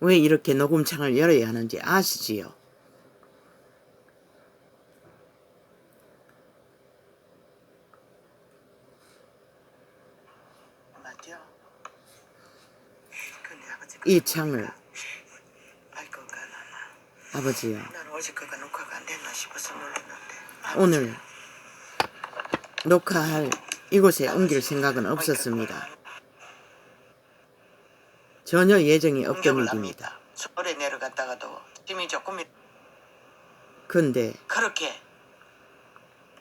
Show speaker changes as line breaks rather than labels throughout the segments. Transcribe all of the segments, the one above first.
왜 이렇게 녹음창을 열어야 하는지 아시지요?
맞죠? 근데 아버지
이 창을
알 건가 나나.
아버지요.
난 어제 그가 녹화가 안 됐나 싶어서 놀랐는데.
오늘 녹화할 이곳에 옮길 생각은 없었습니다. 전혀 예정이 없던 일입니다.
서울에 내려갔다가도 짐이 조금
근데
그렇게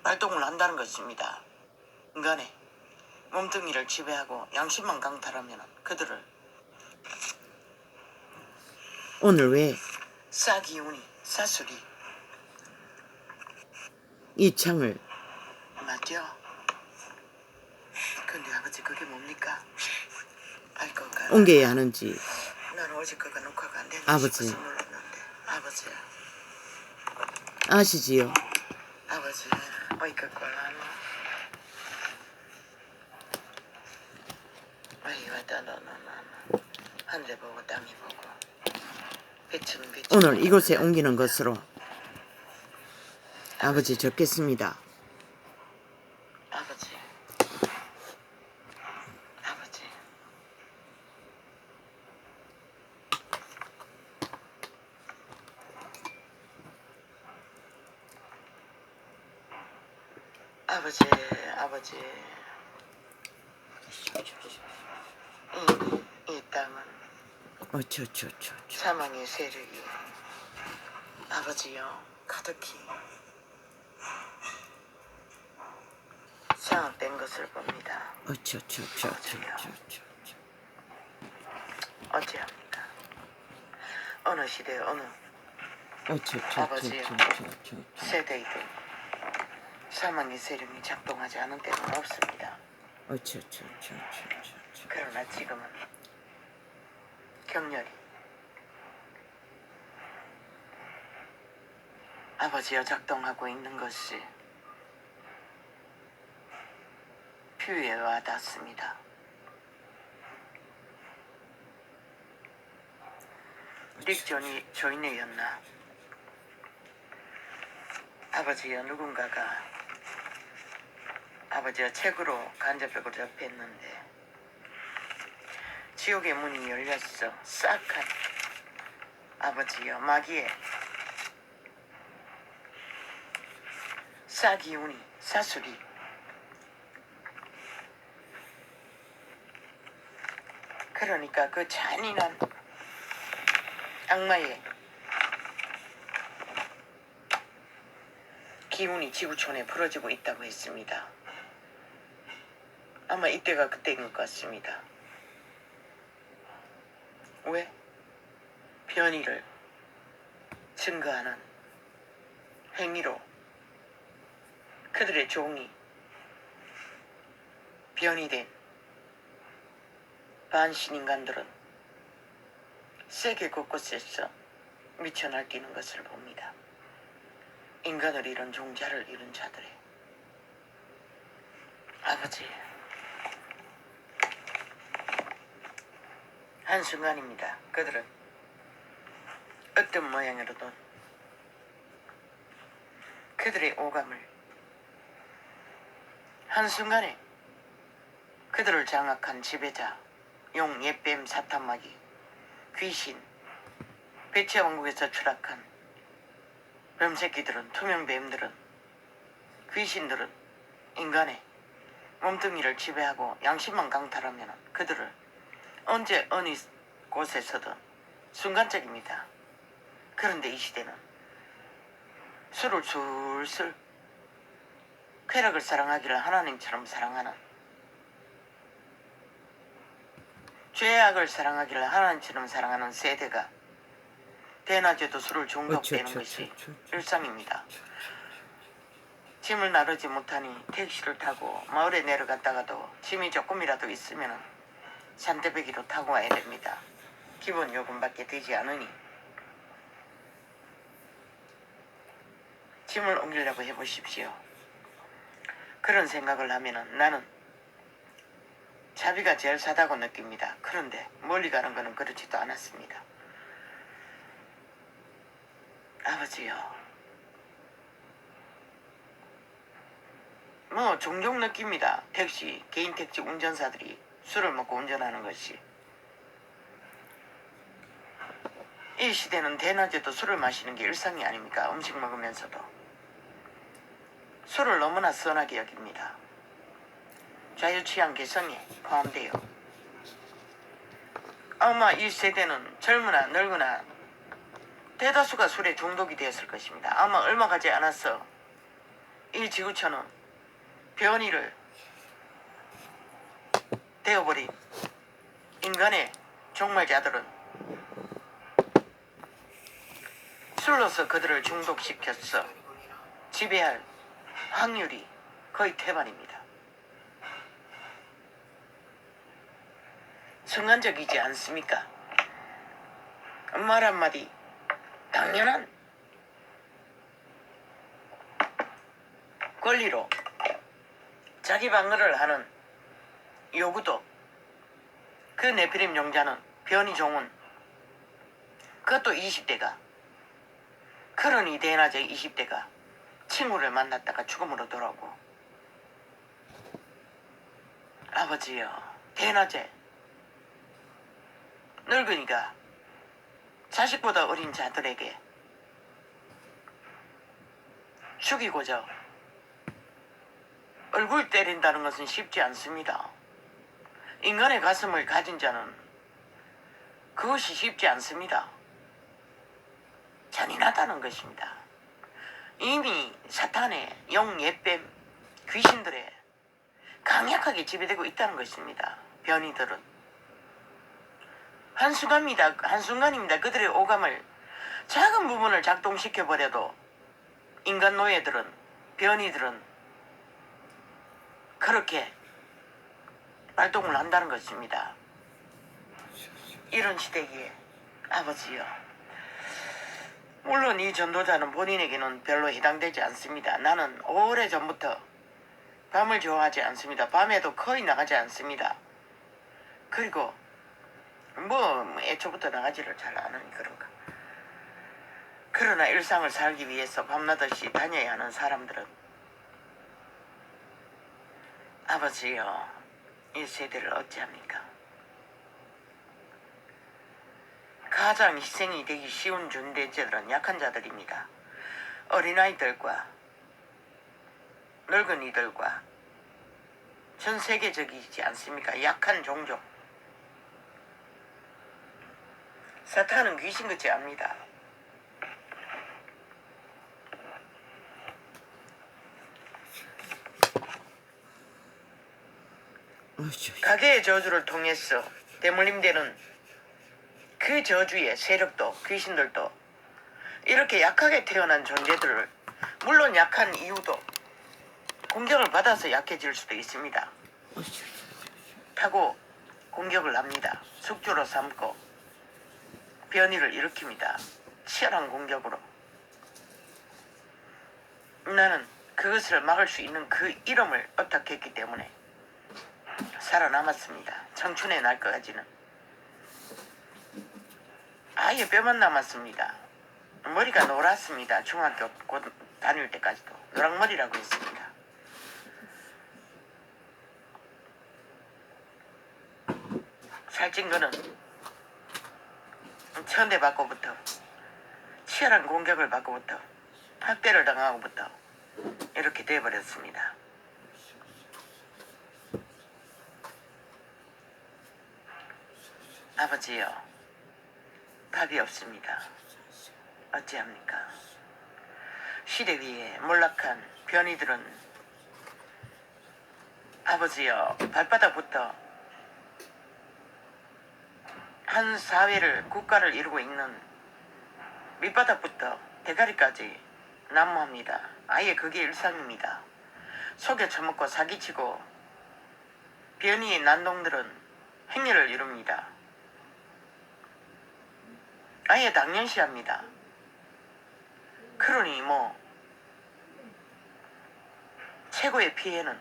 활동을 한다는 것입니다. 인간의 몸뚱이를 지배하고 양심만 강탈하면 그들을
오늘 왜
싸기운이 사수리
이 창을
맞죠? 근데 아버지 그게 뭡니까? 알 건가?
옮겨야 하는지
난 어제 그가 녹화가 안 됐나
아버지
싶어서 놀랐는데. 아버지
아시지요?
아버지 어이까꼴라노. 아이 왔다 너너너 하늘에 보고 땅이 보고 빛은
오늘 이곳에 옮기는 것으로 아버지 적겠습니다.
아버지 아버지 아버지 아버지 이 땅은
어쩌쩌쩌
사망의 세력이 아버지요 가득히 장악된 것을 봅니다.
어쩌쩌쩌쩌
어찌합니까? 어느 시대 어느
어쩌쩌쩌쩌
세대이든 사망의 세력이 작동하지 않은 때는 없습니다.
어쩌쩌쩌쩌
그러나 지금은 격렬히 아버지여 작동하고 있는 것이 퓨에 와닿습니다. 릭존이 조인이었나? 아버지여 누군가가 아버지여 책으로 간접적으로 접했는데 지옥의 문이 열렸어. 싹한 아버지여 마귀의 싸기운이 사수리 그러니까 그 잔인한 악마의 기운이 지구촌에 불어지고 있다고 했습니다. 아마 이때가 그때인 것 같습니다. 왜? 변이를 증거하는 행위로 그들의 종이 변이된 반신인간들은 세계 곳곳에서 미쳐 날뛰는 것을 봅니다. 인간을 잃은 종자를 잃은 자들의 아버지 한순간입니다. 그들은 어떤 모양으로든 그들의 오감을 한순간에 그들을 장악한 지배자 용, 옛뱀, 사탄마귀, 귀신, 배치의 왕국에서 추락한 뱀새끼들은 투명뱀들은 귀신들은 인간의 몸뚱이를 지배하고 양심만 강탈하면 그들을 언제 어느 곳에서든 순간적입니다. 그런데 이 시대는 술을 술술 쾌락을 사랑하기를 하나님처럼 사랑하는 죄악을 사랑하기를 하나님처럼 사랑하는 세대가 대낮에도 술을 중독되는 것이 일상입니다. 짐을 나르지 못하니 택시를 타고 마을에 내려갔다가도 짐이 조금이라도 있으면 산대배기로 타고 와야 됩니다. 기본 요금밖에 되지 않으니 짐을 옮기려고 해보십시오. 그런 생각을 하면 나는 자비가 제일 사다고 느낍니다. 그런데 멀리 가는 것은 그렇지도 않았습니다. 아버지요. 뭐 종종 느낍니다. 택시, 개인 택시 운전사들이 술을 먹고 운전하는 것이. 이 시대는 대낮에도 술을 마시는 게 일상이 아닙니까? 음식 먹으면서도. 술을 너무나 선하게 여깁니다. 자유취향 개성에 포함돼요. 아마 이 세대는 젊으나 늙으나 대다수가 술에 중독이 되었을 것입니다. 아마 얼마 가지 않았어 이 지구촌은 변이를 되어버린 인간의 종말자들은 술로서 그들을 중독시켰어 지배할 확률이 거의 태반입니다. 순간적이지 않습니까? 말 한마디 당연한 권리로 자기 방어를 하는 요구도 그 네피림 용자는 변이 종은 그것도 20대가 그러니 대낮에 20대가 친구를 만났다가 죽음으로 돌아오고 아버지요 대낮에 늙은이가 자식보다 어린 자들에게 죽이고자 얼굴 때린다는 것은 쉽지 않습니다. 인간의 가슴을 가진 자는 그것이 쉽지 않습니다. 잔인하다는 것입니다. 이미 사탄의 영예뱀 귀신들에 강력하게 지배되고 있다는 것입니다. 변이들은 한순간입니다. 그들의 오감을 작은 부분을 작동시켜버려도 인간 노예들은 변이들은 그렇게 발동을 한다는 것입니다. 이런 시대기에 아버지요. 물론 이 전도자는 본인에게는 별로 해당되지 않습니다. 나는 오래전부터 밤을 좋아하지 않습니다. 밤에도 거의 나가지 않습니다. 그리고 애초부터 나가지를 잘 안 하니 그런가. 그러나 일상을 살기 위해서 밤낮없이 다녀야 하는 사람들은 아버지요 이 세대를 어찌합니까? 가장 희생이 되기 쉬운 존재들은 약한 자들입니다. 어린아이들과 늙은이들과 전 세계적이지 않습니까? 약한 종족. 사탄은 귀신같이 압니다. 가게의 저주를 통해서 대물림되는 그 저주의 세력도 귀신들도 이렇게 약하게 태어난 존재들을 물론 약한 이유도 공격을 받아서 약해질 수도 있습니다. 타고 공격을 합니다. 숙주로 삼고 변이를 일으킵니다. 치열한 공격으로. 나는 그것을 막을 수 있는 그 이름을 어탁했기 때문에 살아남았습니다. 청춘의 날까지는 아예 뼈만 남았습니다. 머리가 노랗습니다. 중학교 곧 다닐 때까지도 노랑머리라고 했습니다. 살찐 거는 천대받고부터 치열한 공격을 받고부터 학대를 당하고부터 이렇게 돼버렸습니다. 아버지요 답이 없습니다. 어찌합니까? 시대 위에 몰락한 변이들은 아버지여 발바닥부터 한 사회를 국가를 이루고 있는 밑바닥부터 대가리까지 난무합니다. 아예 그게 일상입니다. 속여 처먹고 사기치고 변이의 난동들은 행렬을 이룹니다. 아예 당연시합니다. 그러니 최고의 피해는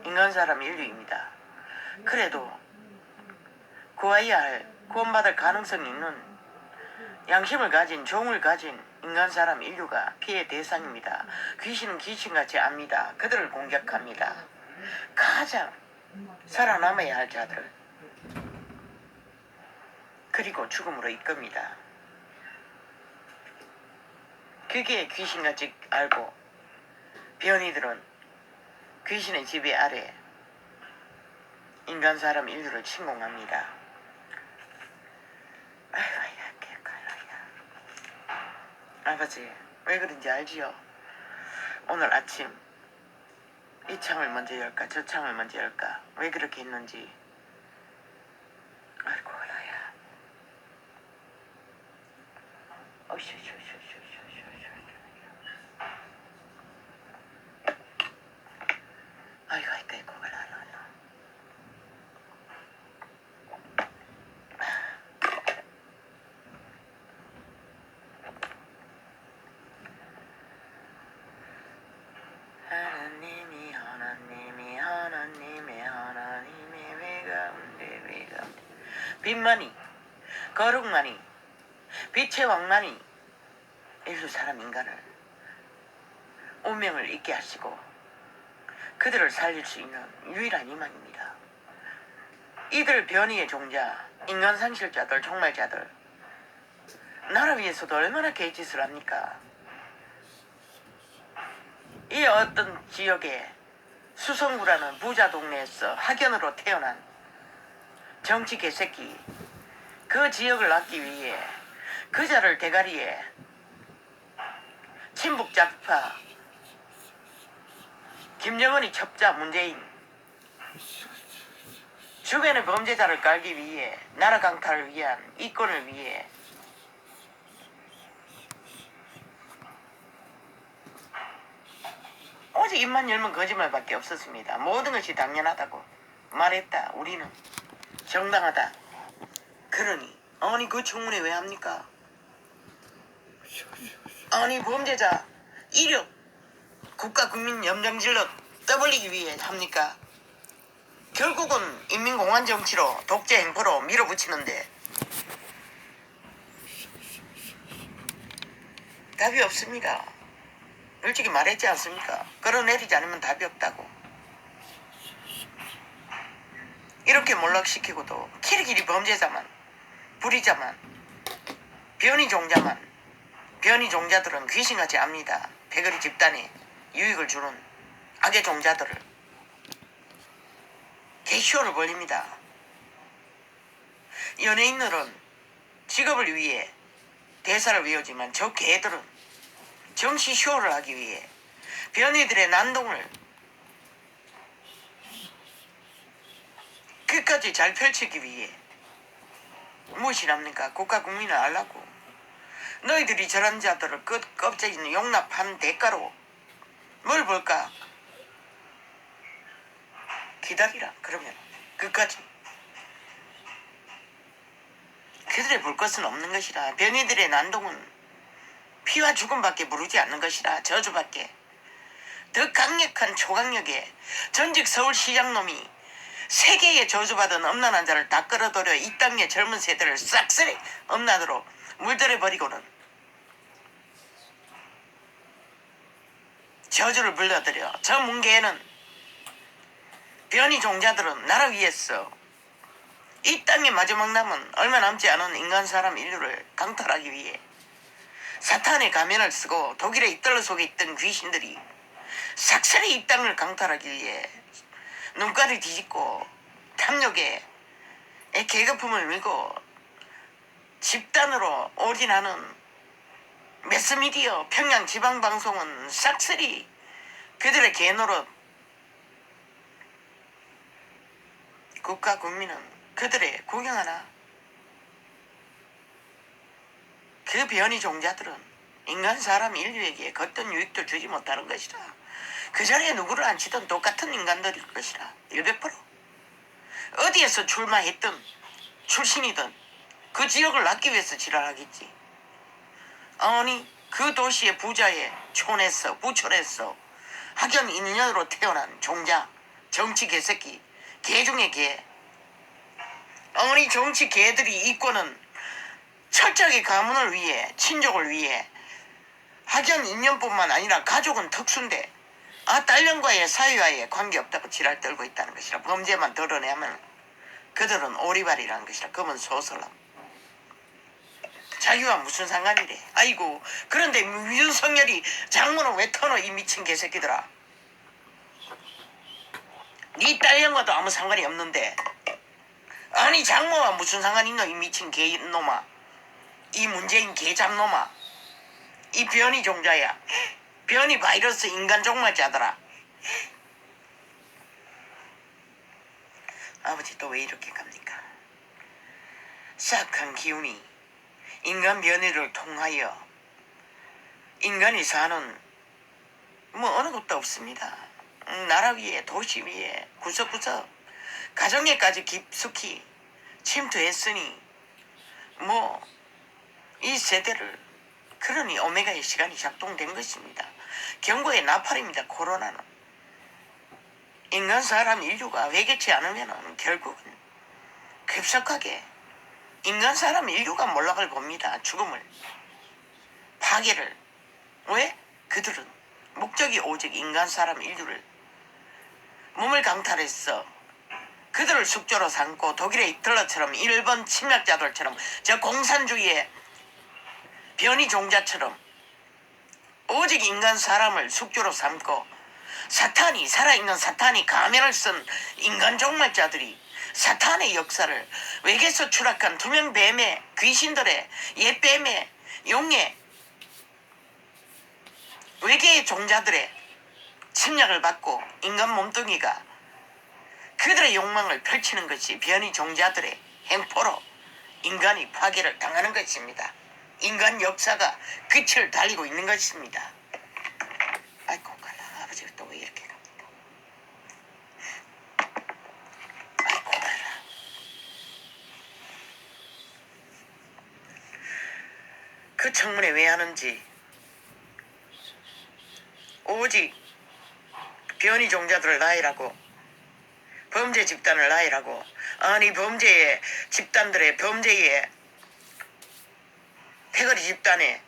인간사람 인류입니다. 그래도 구해야 할 구원받을 가능성이 있는 양심을 가진 종을 가진 인간 사람 인류가 피해 대상입니다. 귀신은 귀신같이 압니다. 그들을 공격합니다. 가장 살아남아야 할 자들, 그리고 죽음으로 이끕니다. 그게 귀신같이 알고 변이들은 귀신의 지배 아래 인간 사람 인류를 침공합니다. 아이고, 아버지, 왜 그런지 알지요? 오늘 아침 이 창을 먼저 열까 저 창을 먼저 열까 왜 그렇게 했는지. 아이고 나야. 아이고 그걸 알아. 하나님의 외가운데 빛만이 거룩만이 빛의 왕만이 인류 사람 인간을 운명을 잊게 하시고 그들을 살릴 수 있는 유일한 희망입니다. 이들 변이의 종자, 인간 상실자들, 종말자들, 나라 위에서도 얼마나 개짓을 합니까? 이 어떤 지역에 수성구라는 부자 동네에서 학연으로 태어난 정치 개새끼, 그 지역을 낳기 위해 그자를 대가리에 친북 좌파 김정은이 첩자 문재인, 주변의 범죄자를 깔기 위해 나라 강탈을 위한 이권을 위해 오직 입만 열면 거짓말밖에 없었습니다. 모든 것이 당연하다고 말했다. 우리는 정당하다. 그러니 아니 그 청문회 왜 합니까? 아니 범죄자 이력 국가 국민 염장질러 떠벌리기 위해 합니까? 결국은 인민공화 정치로 독재 행포로 밀어붙이는데 답이 없습니다. 솔직히 말했지 않습니까? 끌어내리지 않으면 답이 없다고. 이렇게 몰락시키고도 키리키리 범죄자만, 불의자만, 변이종자만, 변이종자들은 귀신같이 압니다. 배거리 집단에 유익을 주는 악의 종자들을 개쇼를 벌립니다. 연예인들은 직업을 위해 대사를 외우지만 저 개들은 정치 쇼를 하기 위해 변이들의 난동을 끝까지 잘 펼치기 위해 무엇이랍니까? 국가 국민을 알라고. 너희들이 저런 자들을 껍질이 용납한 대가로 뭘 볼까? 기다리라. 그러면 끝까지. 그들의 볼 것은 없는 것이라. 변이들의 난동은 피와 죽음밖에 부르지 않는 것이라. 저주밖에. 더 강력한 초강력의 전직 서울시장놈이 세계에 저주받은 엄난한 자를 다 끌어들여 이 땅의 젊은 세대를 싹쓸이 엄난으로 물들여버리고는 저주를 불러들여 저 문개에는 변이 종자들은 나라 위에서 이 땅의 마지막 남은 얼마 남지 않은 인간 사람 인류를 강탈하기 위해 사탄의 가면을 쓰고 독일의 입달러 속에 있던 귀신들이 싹쓸이 이 땅을 강탈하기 위해 눈깔이 뒤집고 탐욕에 계급품을 밀고 집단으로 올인하는 매스미디어 평양 지방방송은 싹쓸이 그들의 개노릇. 국가 국민은 그들의 구경하나. 그 변이 종자들은 인간 사람 인류에게 걷던 유익도 주지 못하는 것이라. 그 자리에 누구를 앉히든 똑같은 인간들일 것이라. 100%. 어디에서 출마했든 출신이든 그 지역을 낳기 위해서 지랄하겠지. 아니 그 도시의 부자의 촌에서 부촌에서 학연 인연으로 태어난 종자 정치 개새끼 개 중에 개. 아니 정치 개들이 이권은 철저하게 가문을 위해 친족을 위해 학연 인연뿐만 아니라 가족은 특수인데 딸년과의 사이와의 관계없다고 지랄 떨고 있다는 것이라. 범죄만 드러내면 그들은 오리발이라는 것이라. 그건 소설람. 자기와 무슨 상관이래. 아이고, 그런데 윤석열이 장모는 왜 터너, 이 미친 개새끼들아. 네 딸년과도 아무 상관이 없는데. 아니, 장모와 무슨 상관이 있노, 이 미친 개놈아. 이 문재인 개잡놈아. 이 변이 종자야. 변이 바이러스 인간 종말자더라. 아버지 또 왜 이렇게 갑니까? 싹한 기운이 인간 변이를 통하여 인간이 사는 어느 것도 없습니다. 나라 위에, 도시 위에, 구석구석 가정에까지 깊숙이 침투했으니 이 세대를, 그러니 오메가의 시간이 작동된 것입니다. 경고의 나팔입니다. 코로나는. 인간 사람 인류가 회개치 않으면 결국은 급속하게 인간 사람 인류가 몰락을 봅니다. 죽음을, 파괴를. 왜? 그들은 목적이 오직 인간 사람 인류를 몸을 강탈했어. 그들을 숙주로 삼고 독일의 히틀러처럼, 일본 침략자들처럼, 저 공산주의의 변이 종자처럼 오직 인간 사람을 숙주로 삼고, 사탄이, 살아있는 사탄이 가면을 쓴 인간 종말자들이 사탄의 역사를, 외계에서 추락한 투명 뱀의, 귀신들의, 옛뱀의, 용의, 외계의 종자들의 침략을 받고 인간 몸뚱이가 그들의 욕망을 펼치는 것이 변이 종자들의 행포로 인간이 파괴를 당하는 것입니다. 인간 역사가 끝을 달리고 있는 것입니다. 아이고 가라. 아버지가 또 왜 이렇게 갑니까? 아이고 가라. 그 청문회 왜 하는지 오직 변이 종자들을 나이라고, 범죄 집단을 나이라고. 아니, 범죄의 집단들의, 범죄의 패거리 집단의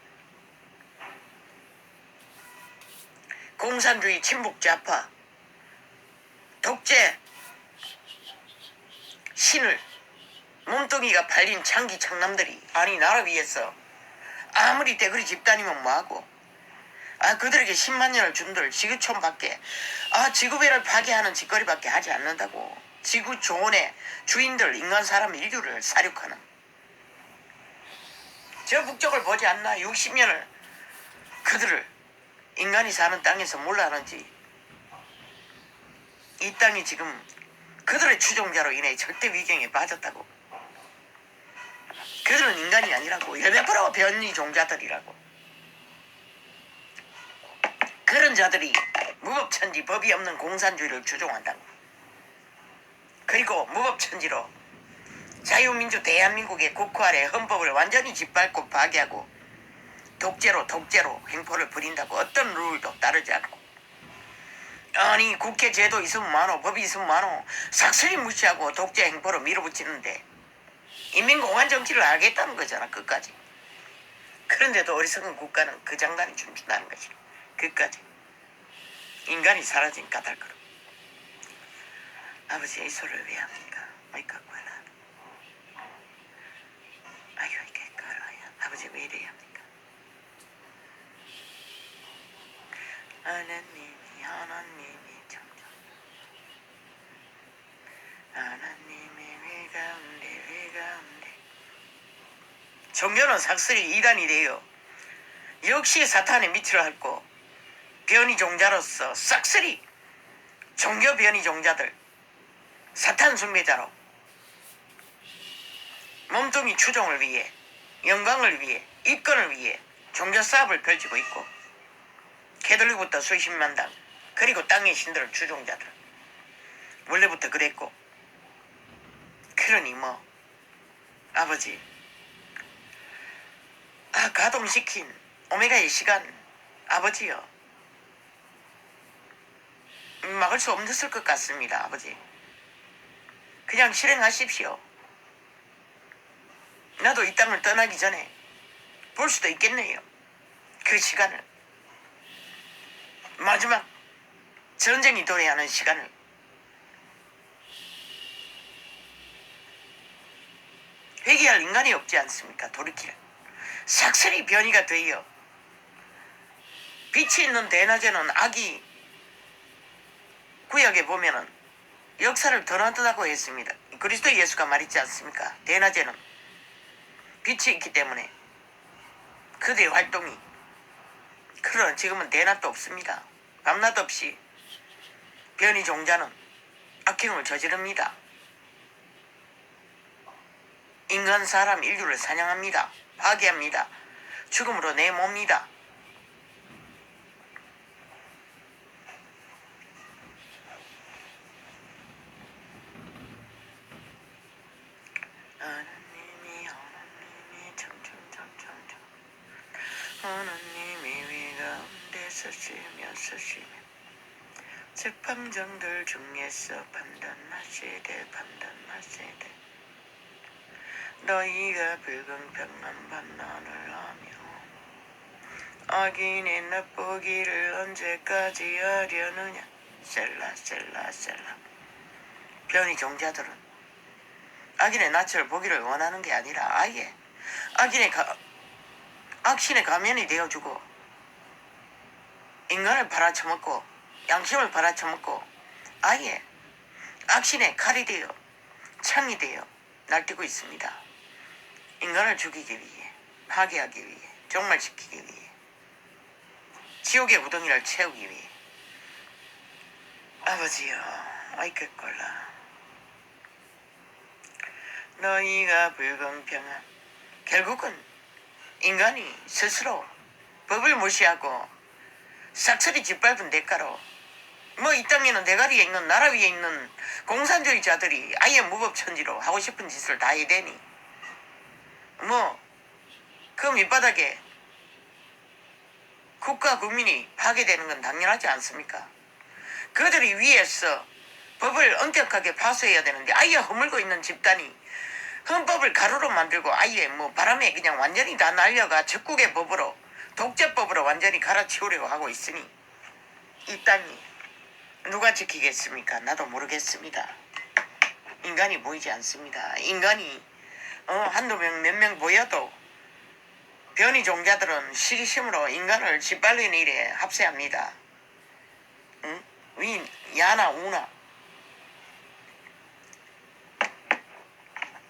공산주의 친북 좌파 독재 신을 몸뚱이가 팔린 창기 창남들이, 아니 나라 위해서 아무리 대거리 집단이면 뭐하고, 그들에게 10만 년을 준들 지구촌밖에, 지구배를 파괴하는 짓거리밖에 하지 않는다고. 지구 존의 주인들, 인간 사람 인류를 사륙하는, 저 북쪽을 보지 않나? 60년을 그들을 인간이 사는 땅에서 몰라하는지. 이 땅이 지금 그들의 추종자로 인해 절대 위경에 빠졌다고. 그들은 인간이 아니라고. 100% 변이 종자들이라고. 그런 자들이 무법천지, 법이 없는 공산주의를 추종한다고. 그리고 무법천지로 자유민주 대한민국의 국화의 헌법을 완전히 짓밟고 파괴하고 독재로 행포를 부린다고. 어떤 룰도 따르지 않고. 아니, 국회 제도 있으면 많어, 법이 있으면 많어, 삭슬이 무시하고 독재 행포로 밀어붙이는데 인민공화 정치를 알겠다는 거잖아, 끝까지. 그런데도 어리석은 국가는 그 장단이 춤춘다는 거지. 끝까지 인간이 사라진 까닭으로. 아버지, 이 소리를 왜 합니까? 어이 갖고 와라. 아이고 이게 걸어야. 아버지 왜 이래야 합니까? 하나님이 점점 하나님의 위가운데 종교는 삭슬이 이단이 돼요. 역시 사탄의 밑으로 핥고 변이 종자로서 싹쓸이 종교 변이 종자들, 사탄 숭배자로 몸뚱이 추종을 위해, 영광을 위해, 이권을 위해 종교 사업을 펼치고 있고, 캐톨릭부터 수십만 당, 그리고 땅의 신들을 추종자들 원래부터 그랬고. 그러니 아버지, 가동시킨 오메가의 시간, 아버지요, 막을 수 없을 것 같습니다. 아버지, 그냥 실행하십시오. 나도 이 땅을 떠나기 전에 볼 수도 있겠네요, 그 시간을. 마지막 전쟁이 도래하는 시간을 회개할 인간이 없지 않습니까? 돌이킬 삭슬이 변이가 되어 빛이 있는 대낮에는 악이 구약에 보면은 역사를 드러난다고 했습니다. 그리스도 예수가 말했지 않습니까? 대낮에는 빛이 있기 때문에 그대의 활동이. 그러나 지금은 대낮도 없습니다. 밤낮 없이 변이 종자는 악행을 저지릅니다. 인간 사람 인류를 사냥합니다. 파괴합니다. 죽음으로 내모입니다. 하나님이 위가운데 서시며 재판장들 중에서 판단하시되 너희가 불공평한 판단을 하며 악인의 나쁘기를 언제까지 하려느냐. 셀라. 변이 종자들은 악인의 낯을 보기를 원하는 게 아니라 아예 악신의 가면이 되어주고 인간을 팔아쳐먹고 양심을 팔아쳐먹고 아예 악신의 칼이 되어 창이 되어 날뛰고 있습니다. 인간을 죽이기 위해, 파괴하기 위해, 종말시키기 위해, 지옥의 우덩이를 채우기 위해. 아버지여, 아이겠걸라. 너희가 불공평한, 결국은 인간이 스스로 법을 무시하고 싹쓸이 짓밟은 대가로 이 땅에는 대가리에 있는 나라 위에 있는 공산주의자들이 아예 무법천지로 하고 싶은 짓을 다 해대니 그 밑바닥에 국가 국민이 파괴되는 건 당연하지 않습니까? 그들이 위에서 법을 엄격하게 파수해야 되는데 아예 허물고 있는 집단이 헌법을 가루로 만들고 아예 바람에 그냥 완전히 다 날려가 적국의 법으로 독재법으로 완전히 갈아치우려고 하고 있으니 이 땅이 누가 지키겠습니까? 나도 모르겠습니다. 인간이 보이지 않습니다. 인간이 한두 명 몇 명 보여도 변이 종자들은 시기심으로 인간을 짓밟는 일에 합세합니다. 응? 야나 우나.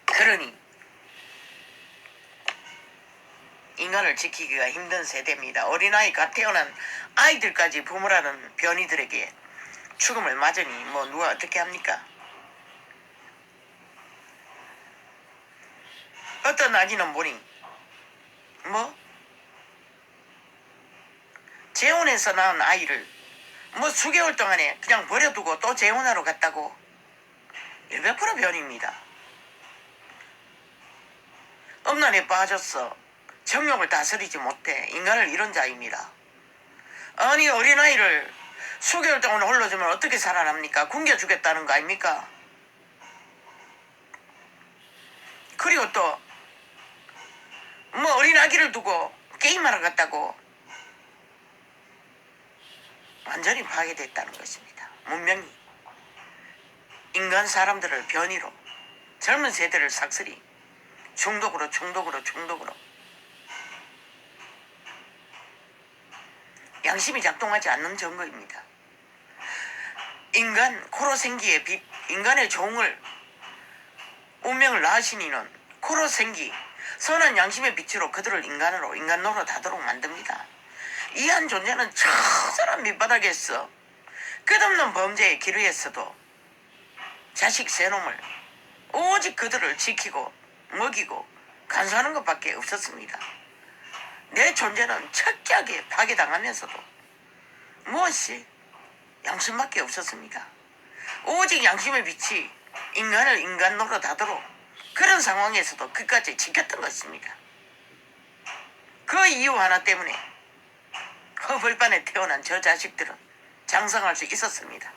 그러니 인간을 지키기가 힘든 세대입니다. 어린아이 갓 태어난 아이들까지 부모라는 변이들에게 죽음을 맞으니 누가 어떻게 합니까? 어떤 아기는 보니 재혼해서 낳은 아이를 수개월 동안에 그냥 버려두고 또 재혼하러 갔다고. 100% 변입니다. 엄란에 빠졌어. 정욕을 다스리지 못해 인간을 잃은 자입니다. 아니 어린아이를 수개월 동안 홀로주면 어떻게 살아납니까? 굶겨주겠다는 거 아닙니까? 그리고 또 어린아기를 두고 게임하러 갔다고. 완전히 파괴됐다는 것입니다. 문명이 인간 사람들을 변이로 젊은 세대를 삭슬이 중독으로 양심이 작동하지 않는 증거입니다. 인간 코로 생기의 빛, 인간의 종을 운명을 낳으신 이는 코로 생기 선한 양심의 빛으로 그들을 인간으로 다도록 만듭니다. 이 한 존재는 처절한 밑바닥에서 끝없는 범죄에 기르했어도 자식 세놈을 오직 그들을 지키고 먹이고 간수하는 것밖에 없었습니다. 내 존재는 철저하게 파괴당하면서도 무엇이 양심밖에 없었습니다. 오직 양심의 빛이 인간을 인간으로 다도록 그런 상황에서도 끝까지 지켰던 것입니다. 그 이유 하나 때문에 허벌판에 태어난 저 자식들은 장성할 수 있었습니다.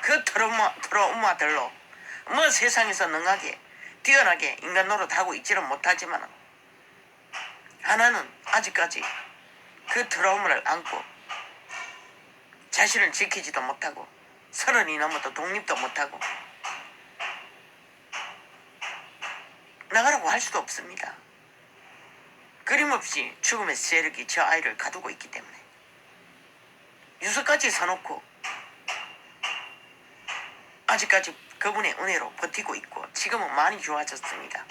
그 트라우마들로 세상에서 능하게 뛰어나게 인간 노릇하고 있지는 못하지만 하나는 아직까지 그 트라우마를 안고 자신을 지키지도 못하고 30이 넘어도 독립도 못하고 나가라고 할 수도 없습니다. 끊임없이 죽음의 세력이 저 아이를 가두고 있기 때문에 유서까지 사놓고 아직까지 그분의 은혜로 버티고 있고 지금은 많이 좋아졌습니다.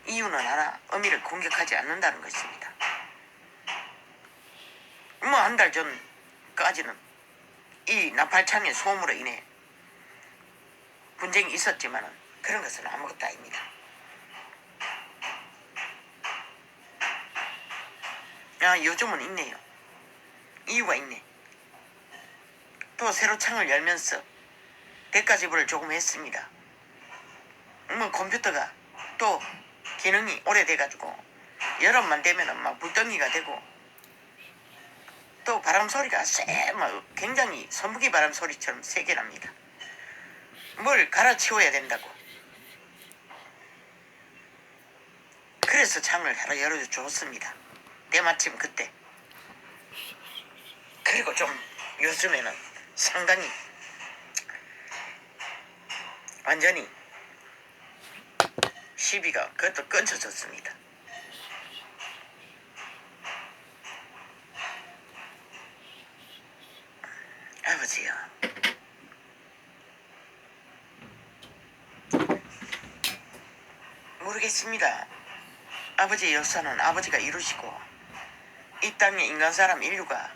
이유는 하나, 어미를 공격하지 않는다는 것입니다. 뭐 한 달 전까지는 이 나팔창의 소음으로 인해 분쟁이 있었지만 그런 것은 아무것도 아닙니다. 요즘은 있네요. 이유가 있네. 또 새로 창을 열면서 대가 지불을 조금 했습니다. 뭐 컴퓨터가 또 기능이 오래돼가지고 여름만 되면은 막 불덩이가 되고 또 바람 소리가 굉장히 선풍기 바람 소리처럼 세게 납니다. 뭘 갈아치워야 된다고. 그래서 창을 하나 열어줬습니다. 때마침 그때. 그리고 좀 요즘에는 상당히 완전히 시비가 그것도 끊쳐졌습니다. 아버지요. 모르겠습니다. 아버지의 역사는 아버지가 이루시고 이 땅의 인간 사람 인류가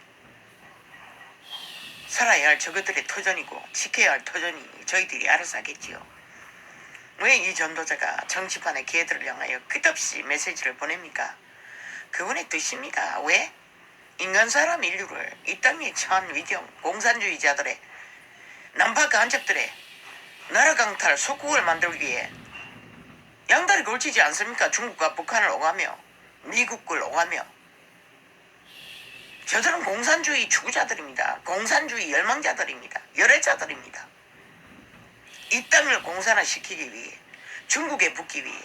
살아야 할 저것들의 터전이고 지켜야 할 터전이 저희들이 알아서 하겠지요. 왜 이 전도자가 정치판의 개들을 향하여 끝없이 메시지를 보냅니까? 그분의 뜻입니다. 왜? 인간 사람 인류를 이 땅에 처한 위경 공산주의자들의 남파 간첩들의 나라 강탈 속국을 만들기 위해 양다리 걸치지 않습니까? 중국과 북한을 오가며 미국을 오가며 저들은 공산주의 추구자들입니다. 공산주의 열망자들입니다. 열애자들입니다. 이 땅을 공산화시키기 위해 중국에 붙기 위해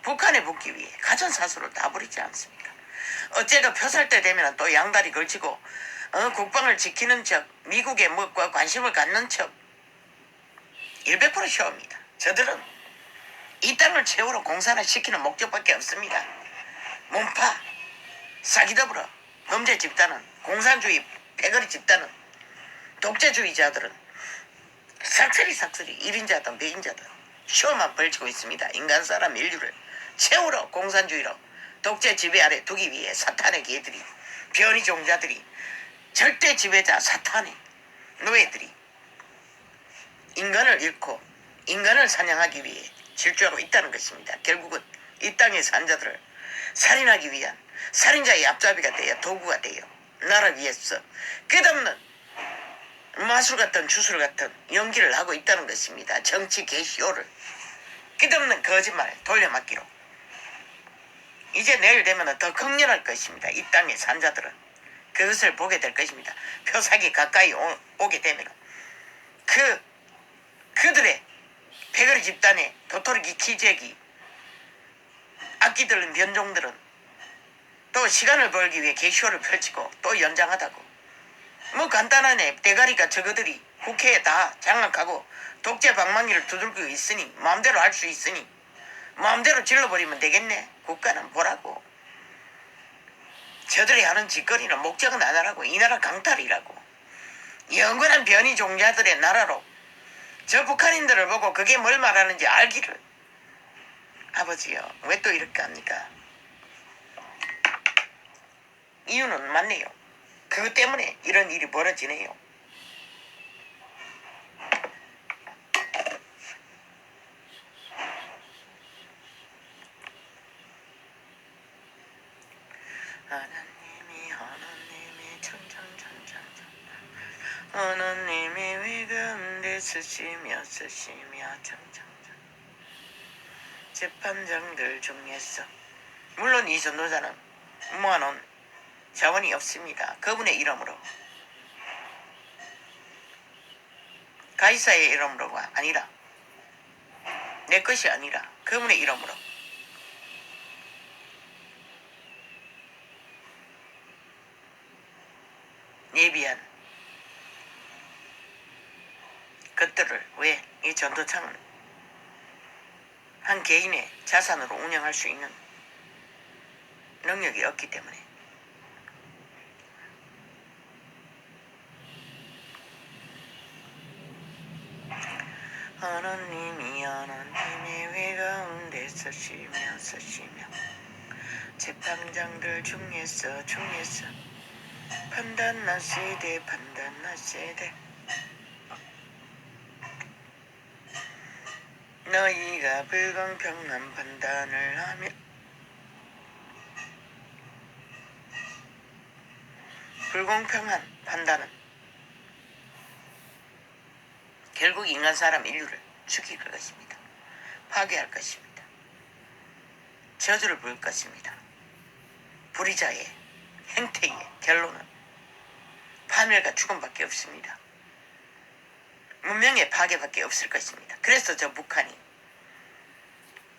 북한에 붙기 위해 가전사수를 다 부리지 않습니까? 어째가 표살 때 되면 또 양다리 걸치고 국방을 지키는 척 미국의 무엇과 관심을 갖는 척 100% 쇼입니다. 저들은 이 땅을 최후로 공산화시키는 목적밖에 없습니다. 몸파, 사기더불어, 범죄 집단은, 공산주의 패거리 집단은, 독재주의자들은 삭슬이 1인자든 백인자든 쇼만 벌치고 있습니다. 인간 사람 인류를 최후로 공산주의로 독재 지배 아래 두기 위해 사탄의 개들이, 변이 종자들이, 절대 지배자 사탄의 노예들이 인간을 잃고 인간을 사냥하기 위해 질주하고 있다는 것입니다. 결국은 이 땅의 산자들을 살인하기 위한 살인자의 앞잡이가 되어 도구가 되어 나를 위해서 끝없는 마술 같은 주술 같은 연기를 하고 있다는 것입니다. 정치 개시호를 끝없는 거짓말 돌려막기로 이제 내일 되면 더 극렬할 것입니다. 이 땅의 산자들은 그것을 보게 될 것입니다. 표사기 가까이 오게 되면 그들의 패거리 집단의 도토리기 기재기 악기 들은 변종들은 또 시간을 벌기 위해 개쇼를 펼치고 또 연장하다고 뭐 간단하네. 대가리가 저거들이 국회에 다 장악하고 독재 방망이를 두들고 있으니 마음대로 할 수 있으니 마음대로 질러버리면 되겠네. 국가는 뭐라고. 저들이 하는 짓거리는 목적은 하나라고. 이 나라 강탈이라고. 영원한 변이 종자들의 나라로 저 북한인들을 보고 그게 뭘 말하는지 알기를. 아버지요, 왜 또 이렇게 합니까? 이유는 맞네요. 그것 때문에 이런 일이 벌어지네요. 하나님이 천천천천천 하나님이 위가운데 쓰시며 천천천 재판장들 중에서 물론 이 전도자는 모아놓은 자원이 없습니다. 그분의 이름으로 가이사의 이름으로가 아니라 내 것이 아니라 그분의 이름으로 예비한 것들을 왜 이 전도창은 한 개인의 자산으로 운영할 수 있는 능력이 없기 때문에 하나님의 회 가운데 서시며 재판장들 중에서 판단하시되 너희가 불공평한 판단을 하며 불공평한 판단은 결국 인간 사람 인류를 죽일 것입니다. 파괴할 것입니다. 저주를 부을 것입니다. 불의자의 행태의 결론은 파멸과 죽음밖에 없습니다. 문명의 파괴밖에 없을 것입니다. 그래서 저 북한이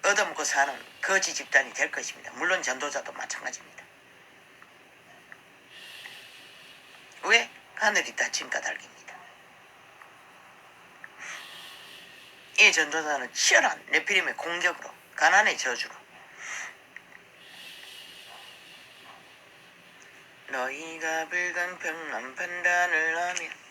얻어먹고 사는 거지 집단이 될 것입니다. 물론 전도자도 마찬가지입니다. 왜? 하늘이 닫힌 까닭입니다. 이 전도자는 치열한 네피림의 공격으로 가난의 저주로 너희가 불공평한 판단을 하며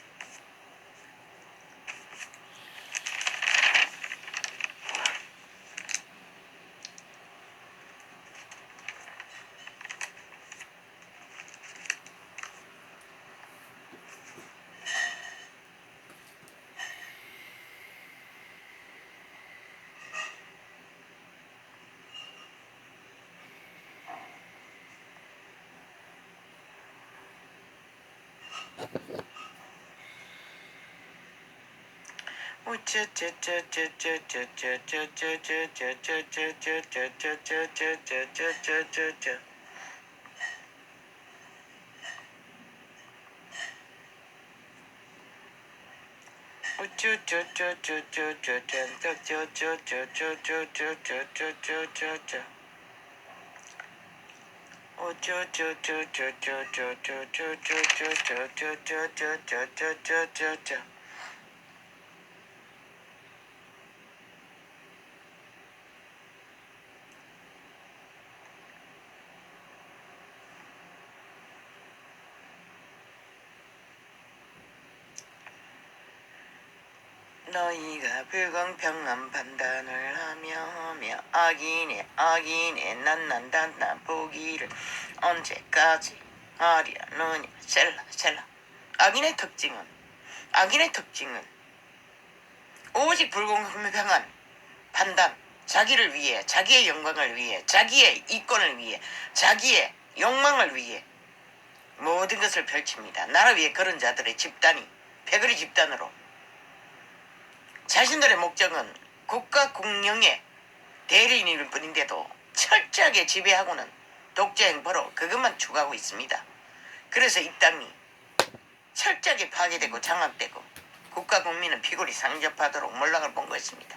너희가 불공평한 판단을 하며 악인의 난난단단 보기를 언제까지 하려느냐. 셀라. 악인의 특징은 오직 불공평한 판단, 자기를 위해, 자기의 영광을 위해, 자기의 이권을 위해, 자기의 욕망을 위해 모든 것을 펼칩니다. 나라 위에 그런 자들의 집단이 패거리 집단으로 자신들의 목적은 국가 공영의 대리인일 뿐인데도 철저하게 지배하고는 독재 행보로 그것만 추구하고 있습니다. 그래서 이 땅이 철저하게 파괴되고 장악되고 국가 국민은 피골이 상접하도록 몰락을 본 것입니다.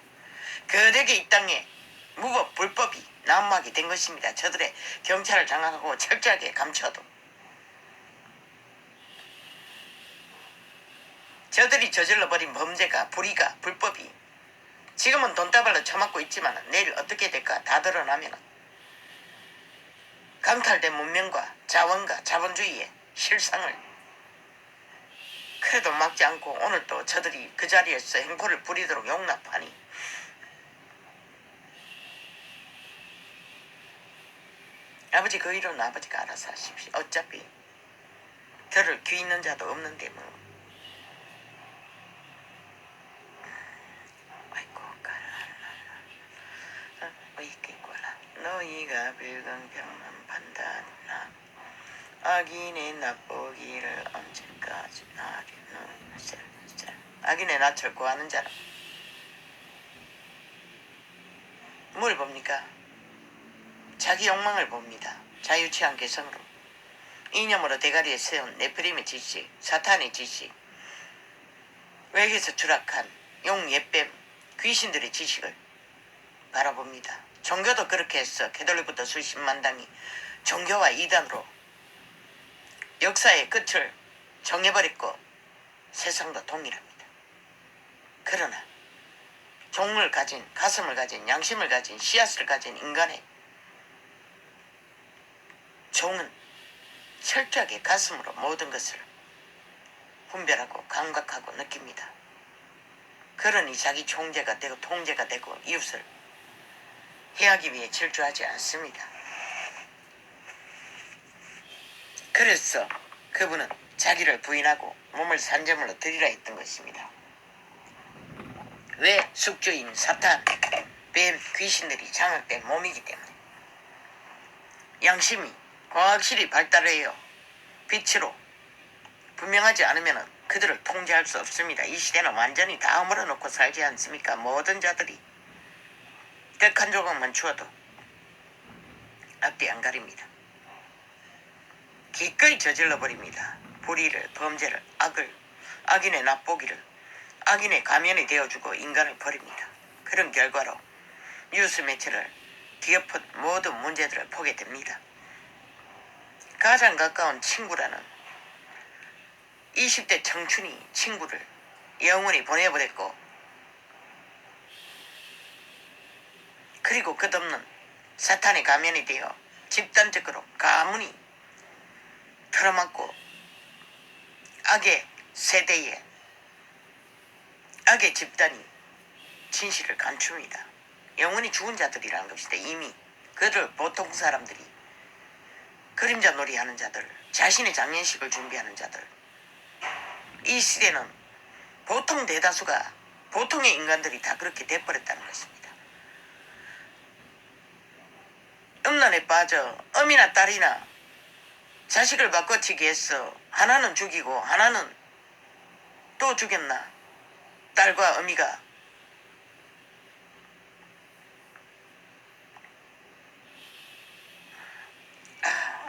거대하게 이 땅에 무법 불법이 난무하게 된 것입니다. 저들의 경찰을 장악하고 철저하게 감춰도 저들이 저질러버린 범죄가 불의가 불법이 지금은 돈다발로 처맞고 있지만 내일 어떻게 될까 다 드러나면 강탈된 문명과 자원과 자본주의의 실상을 그래도 막지 않고 오늘 또 저들이 그 자리에서 행포를 부리도록 용납하니 아버지 그 일은 아버지가 알아서 하십시오. 어차피 들을 귀 있는 자도 없는데 뭐 너희가 불공평한 판단이나 악인의 낯보기를 언제까지 하리는 악인의 낯을 구하는 자는 뭘 봅니까? 자기 욕망을 봅니다. 자유취한 개성으로 이념으로 대가리에 세운 네프림의 지식, 사탄의 지식, 외계에서 추락한 용예뱀 귀신들의 지식을 바라봅니다. 종교도 그렇게 했어. 캐톨릭부터 수십만 당이 종교와 이단으로 역사의 끝을 정해버렸고 세상도 동일합니다. 그러나 종을 가진, 가슴을 가진, 양심을 가진, 씨앗을 가진 인간의 종은 철저하게 가슴으로 모든 것을 분별하고 감각하고 느낍니다. 그러니 자기 총재가 되고 통제가 되고 이웃을 해하기 위해 질주하지 않습니다. 그래서 그분은 자기를 부인하고 몸을 산재물로 드리라 했던 것입니다. 왜? 숙주인 사탄, 뱀, 귀신들이 장악된 몸이기 때문에. 양심이 확실히 발달해요. 빛으로 분명하지 않으면 그들을 통제할 수 없습니다. 이 시대는 완전히 다 허물어놓고 살지 않습니까? 모든 자들이 백 한 조각만 주어도 앞뒤 안 가립니다. 기꺼이 저질러버립니다. 불의를, 범죄를, 악을, 악인의 납보기를, 악인의 가면이 되어주고 인간을 버립니다. 그런 결과로 뉴스 매체를 뒤엎은 모든 문제들을 보게 됩니다. 가장 가까운 친구라는 20대 청춘이 친구를 영원히 보내버렸고, 그리고 끝없는 사탄의 가면이 되어 집단적으로 가문이 틀어막고 악의 세대에 악의 집단이 진실을 감춥니다. 영원히 죽은 자들이라는 것이다. 이미 그들 보통 사람들이 그림자 놀이하는 자들, 자신의 장례식을 준비하는 자들, 이 시대는 보통 대다수가 보통의 인간들이 다 그렇게 돼버렸다는 것입니다. 음란에 빠져 어미나 딸이나 자식을 바꿔치기 해서 하나는 죽이고 하나는 또 죽였나. 딸과 어미가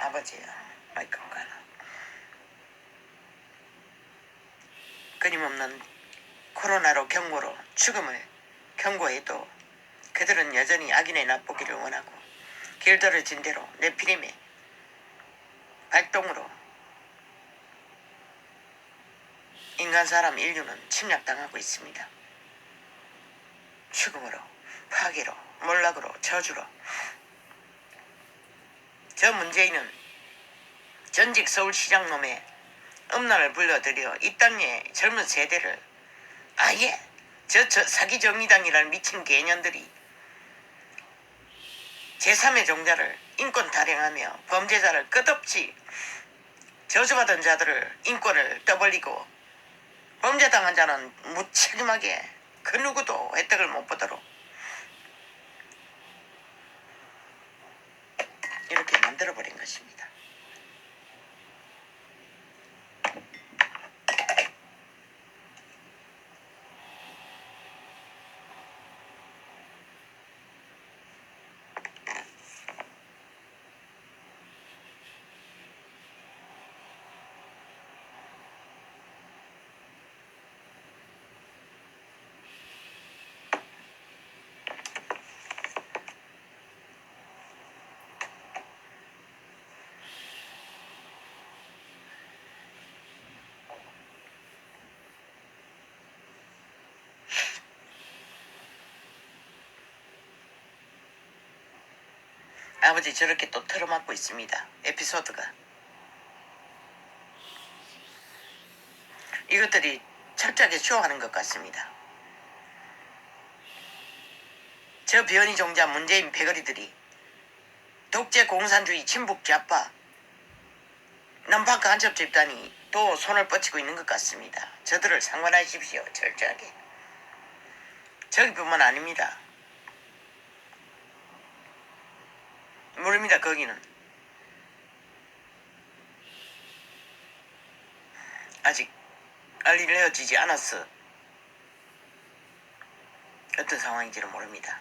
아버지야 마이크가 가나. 끊임없는 코로나로 경고로 죽음을 경고해도 그들은 여전히 악인의 납보기를 원하고 길들여진 대로 네피림의 발동으로 인간 사람 인류는 침략당하고 있습니다. 죽음으로, 파괴로, 몰락으로, 저주로. 저 문재인은 전직 서울시장 놈의 음란을 불러들여 이 땅의 젊은 세대를 아예 저 사기정의당이라는 미친 개년들이 제3의 종자를 인권 타령하며 범죄자를 끝없이 저주받은 자들을 인권을 떠벌리고 범죄당한 자는 무책임하게 그 누구도 혜택을 못 보도록 이렇게 만들어버린 것입니다. 아버지 저렇게 또 틀어막고 있습니다. 에피소드가. 이것들이 철저하게 쇼하는 것 같습니다. 저 비연이 종자 문재인 패거리들이 독재 공산주의 친북 좌파 남파 간첩 집단이 또 손을 뻗치고 있는 것 같습니다. 저들을 상관하십시오. 철저하게. 저기뿐만 아닙니다. 모릅니다. 거기는 아직 알려지지 않았어. 어떤 상황인지는 모릅니다.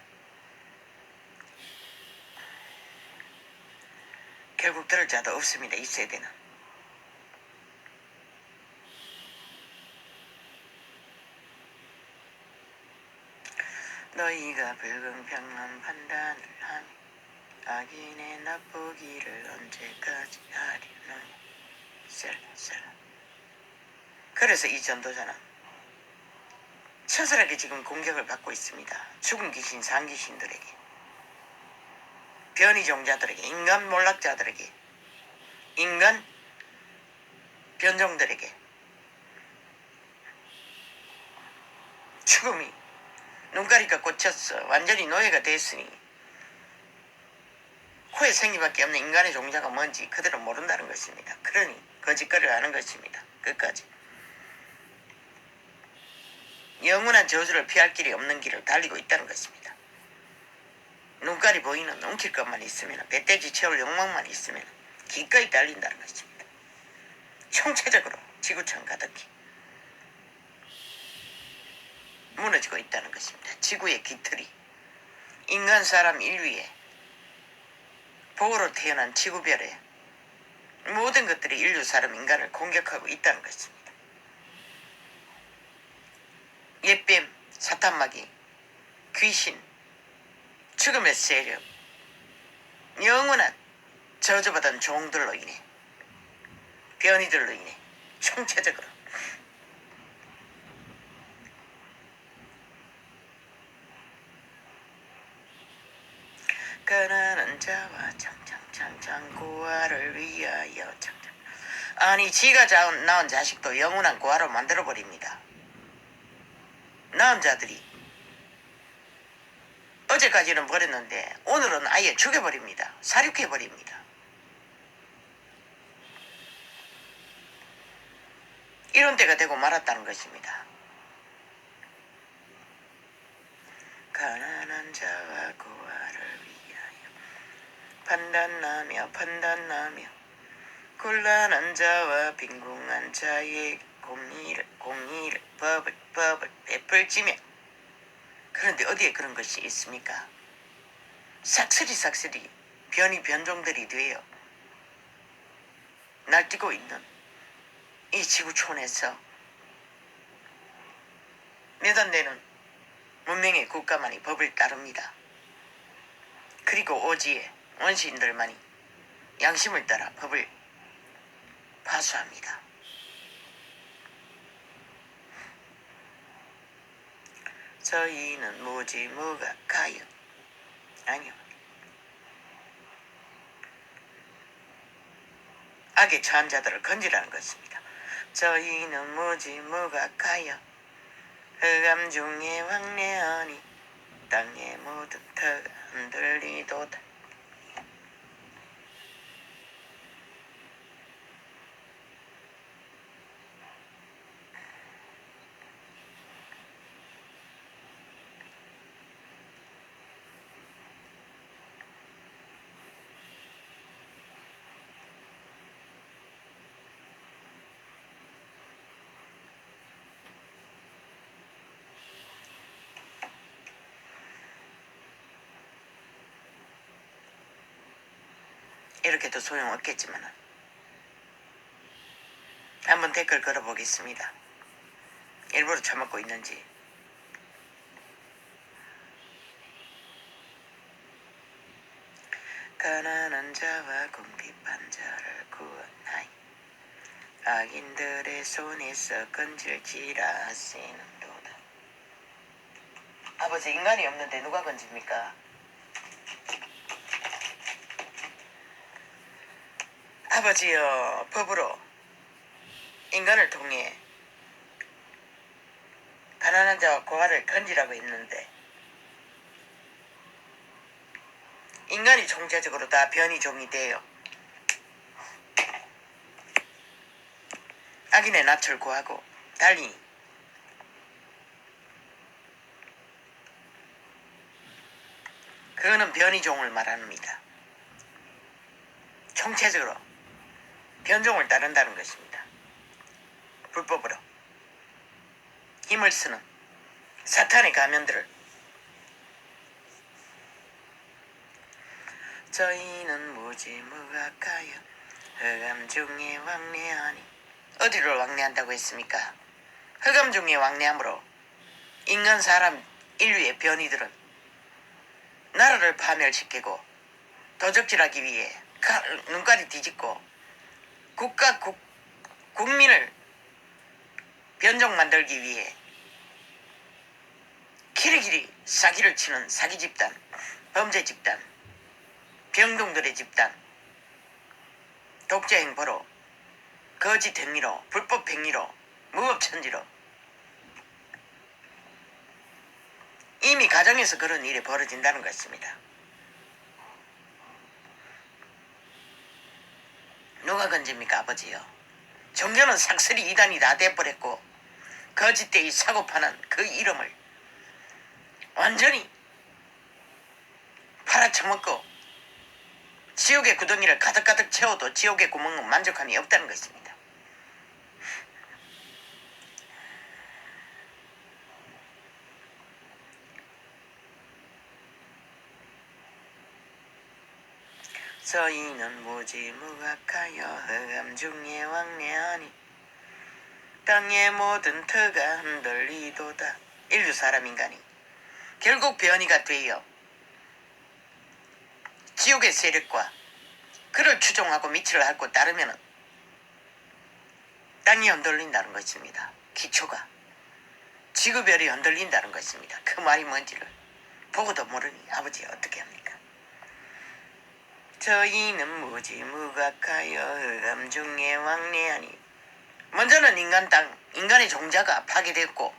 결국 들을 자도 없습니다. 이 세대는. 너희가 불공평한 판단을 하며 악인의 납보기를 언제까지 하려느냐. 그래서 이 전도자는 처절하게 지금 공격을 받고 있습니다. 죽은 귀신, 산 귀신들에게, 변이종자들에게, 인간 몰락자들에게, 인간 변종들에게 죽음이 눈가리가 꽂혔어. 완전히 노예가 됐으니 코에 생기밖에 없는 인간의 종자가 뭔지 그들은 모른다는 것입니다. 그러니 거짓거리를 하는 것입니다. 끝까지 영원한 저주를 피할 길이 없는 길을 달리고 있다는 것입니다. 눈깔이 보이는 엉킬 것만 있으면, 배돼지 채울 욕망만 있으면 기꺼이 달린다는 것입니다. 총체적으로 지구촌 가득히 무너지고 있다는 것입니다. 지구의 깃털이 인간 사람 인류의 복으로 태어난 지구별의 모든 것들이 인류 사람 인간을 공격하고 있다는 것입니다. 옛뱀, 사탄마귀, 귀신, 죽음의 세력, 영원한 저주받은 종들로 인해, 변이들로 인해 총체적으로 가난한 자와 장장장장 고아를 위하여 장장. 아니 지가 낳은 자식도 영원한 고아로 만들어버립니다. 낳은 자들이 어제까지는 버렸는데 오늘은 아예 죽여버립니다. 사륙해버립니다. 이런 때가 되고 말았다는 것입니다. 가난한 자와 고아를 위하여 판단하며 곤란한 자와 빈궁한 자의 공의를 법을 베풀지며. 그런데 어디에 그런 것이 있습니까? 싹쓸이 변종들이 되어 날뛰고 있는 이 지구촌에서 몇 안 되는 문명의 국가만이 법을 따릅니다. 그리고 오지의 원시인들만이 양심을 따라 법을 파수합니다. 저희는 무지무각하여, 아니요, 악에 처한 자들을 건지라는 것입니다. 저희는 무지무각하여 흑암 중에 왕래하니 땅의 모든 터가 흔들리도다. 이렇게도 소용없겠지만 한번 댓글 걸어보겠습니다. 일부러 처먹고 있는지. 가난한 자와 궁핍한 자를 구원하여 악인들의 손에서 건질지라 하시는도다. 아버지, 인간이 없는데 누가 건집니까? 아버지여, 법으로 인간을 통해 가난한 자와 고아를 건지라고 했는데 인간이 총체적으로 다 변이종이 되어 악인의 낯을 구하고 달리 그거는 변이종을 말합니다. 총체적으로 변종을 따른다는 것입니다. 불법으로 힘을 쓰는 사탄의 가면들을. 저희는 무지무각하여 흑암 중에 왕래하니. 어디를 왕래한다고 했습니까? 흑암 중에 왕래함으로 인간 사람 인류의 변이들은 나라를 파멸시키고 도적질하기 위해 눈깔이 뒤집고 국민을 변종 만들기 위해 길이길이 사기를 치는 사기 집단, 범죄 집단, 병동들의 집단, 독재 행보로, 거짓 행위로, 불법 행위로, 무법천지로 이미 가정에서 그런 일이 벌어진다는 것입니다. 누가 건집니까? 아버지요. 종교는 삭슬이 이단이 다 돼버렸고 거짓되이 사고파는 그 이름을 완전히 팔아쳐먹고 지옥의 구덩이를 가득가득 채워도 지옥의 구멍은 만족함이 없다는 것입니다. 저희는 무지무각하여 흑암 중에 왕래하니 땅의 모든 터가 흔들리도다. 인류 사람 인간이 결국 변이가 되어 지옥의 세력과 그를 추종하고 미치를 앓고 따르면 땅이 흔들린다는 것입니다. 기초가 지구별이 흔들린다는 것입니다. 그 말이 뭔지를 보고도 모르니 아버지 어떻게 합니까? 저희는 무지무각하여 흑암 중에 왕래하니 먼저는 인간 땅, 인간의 종자가 파괴됐고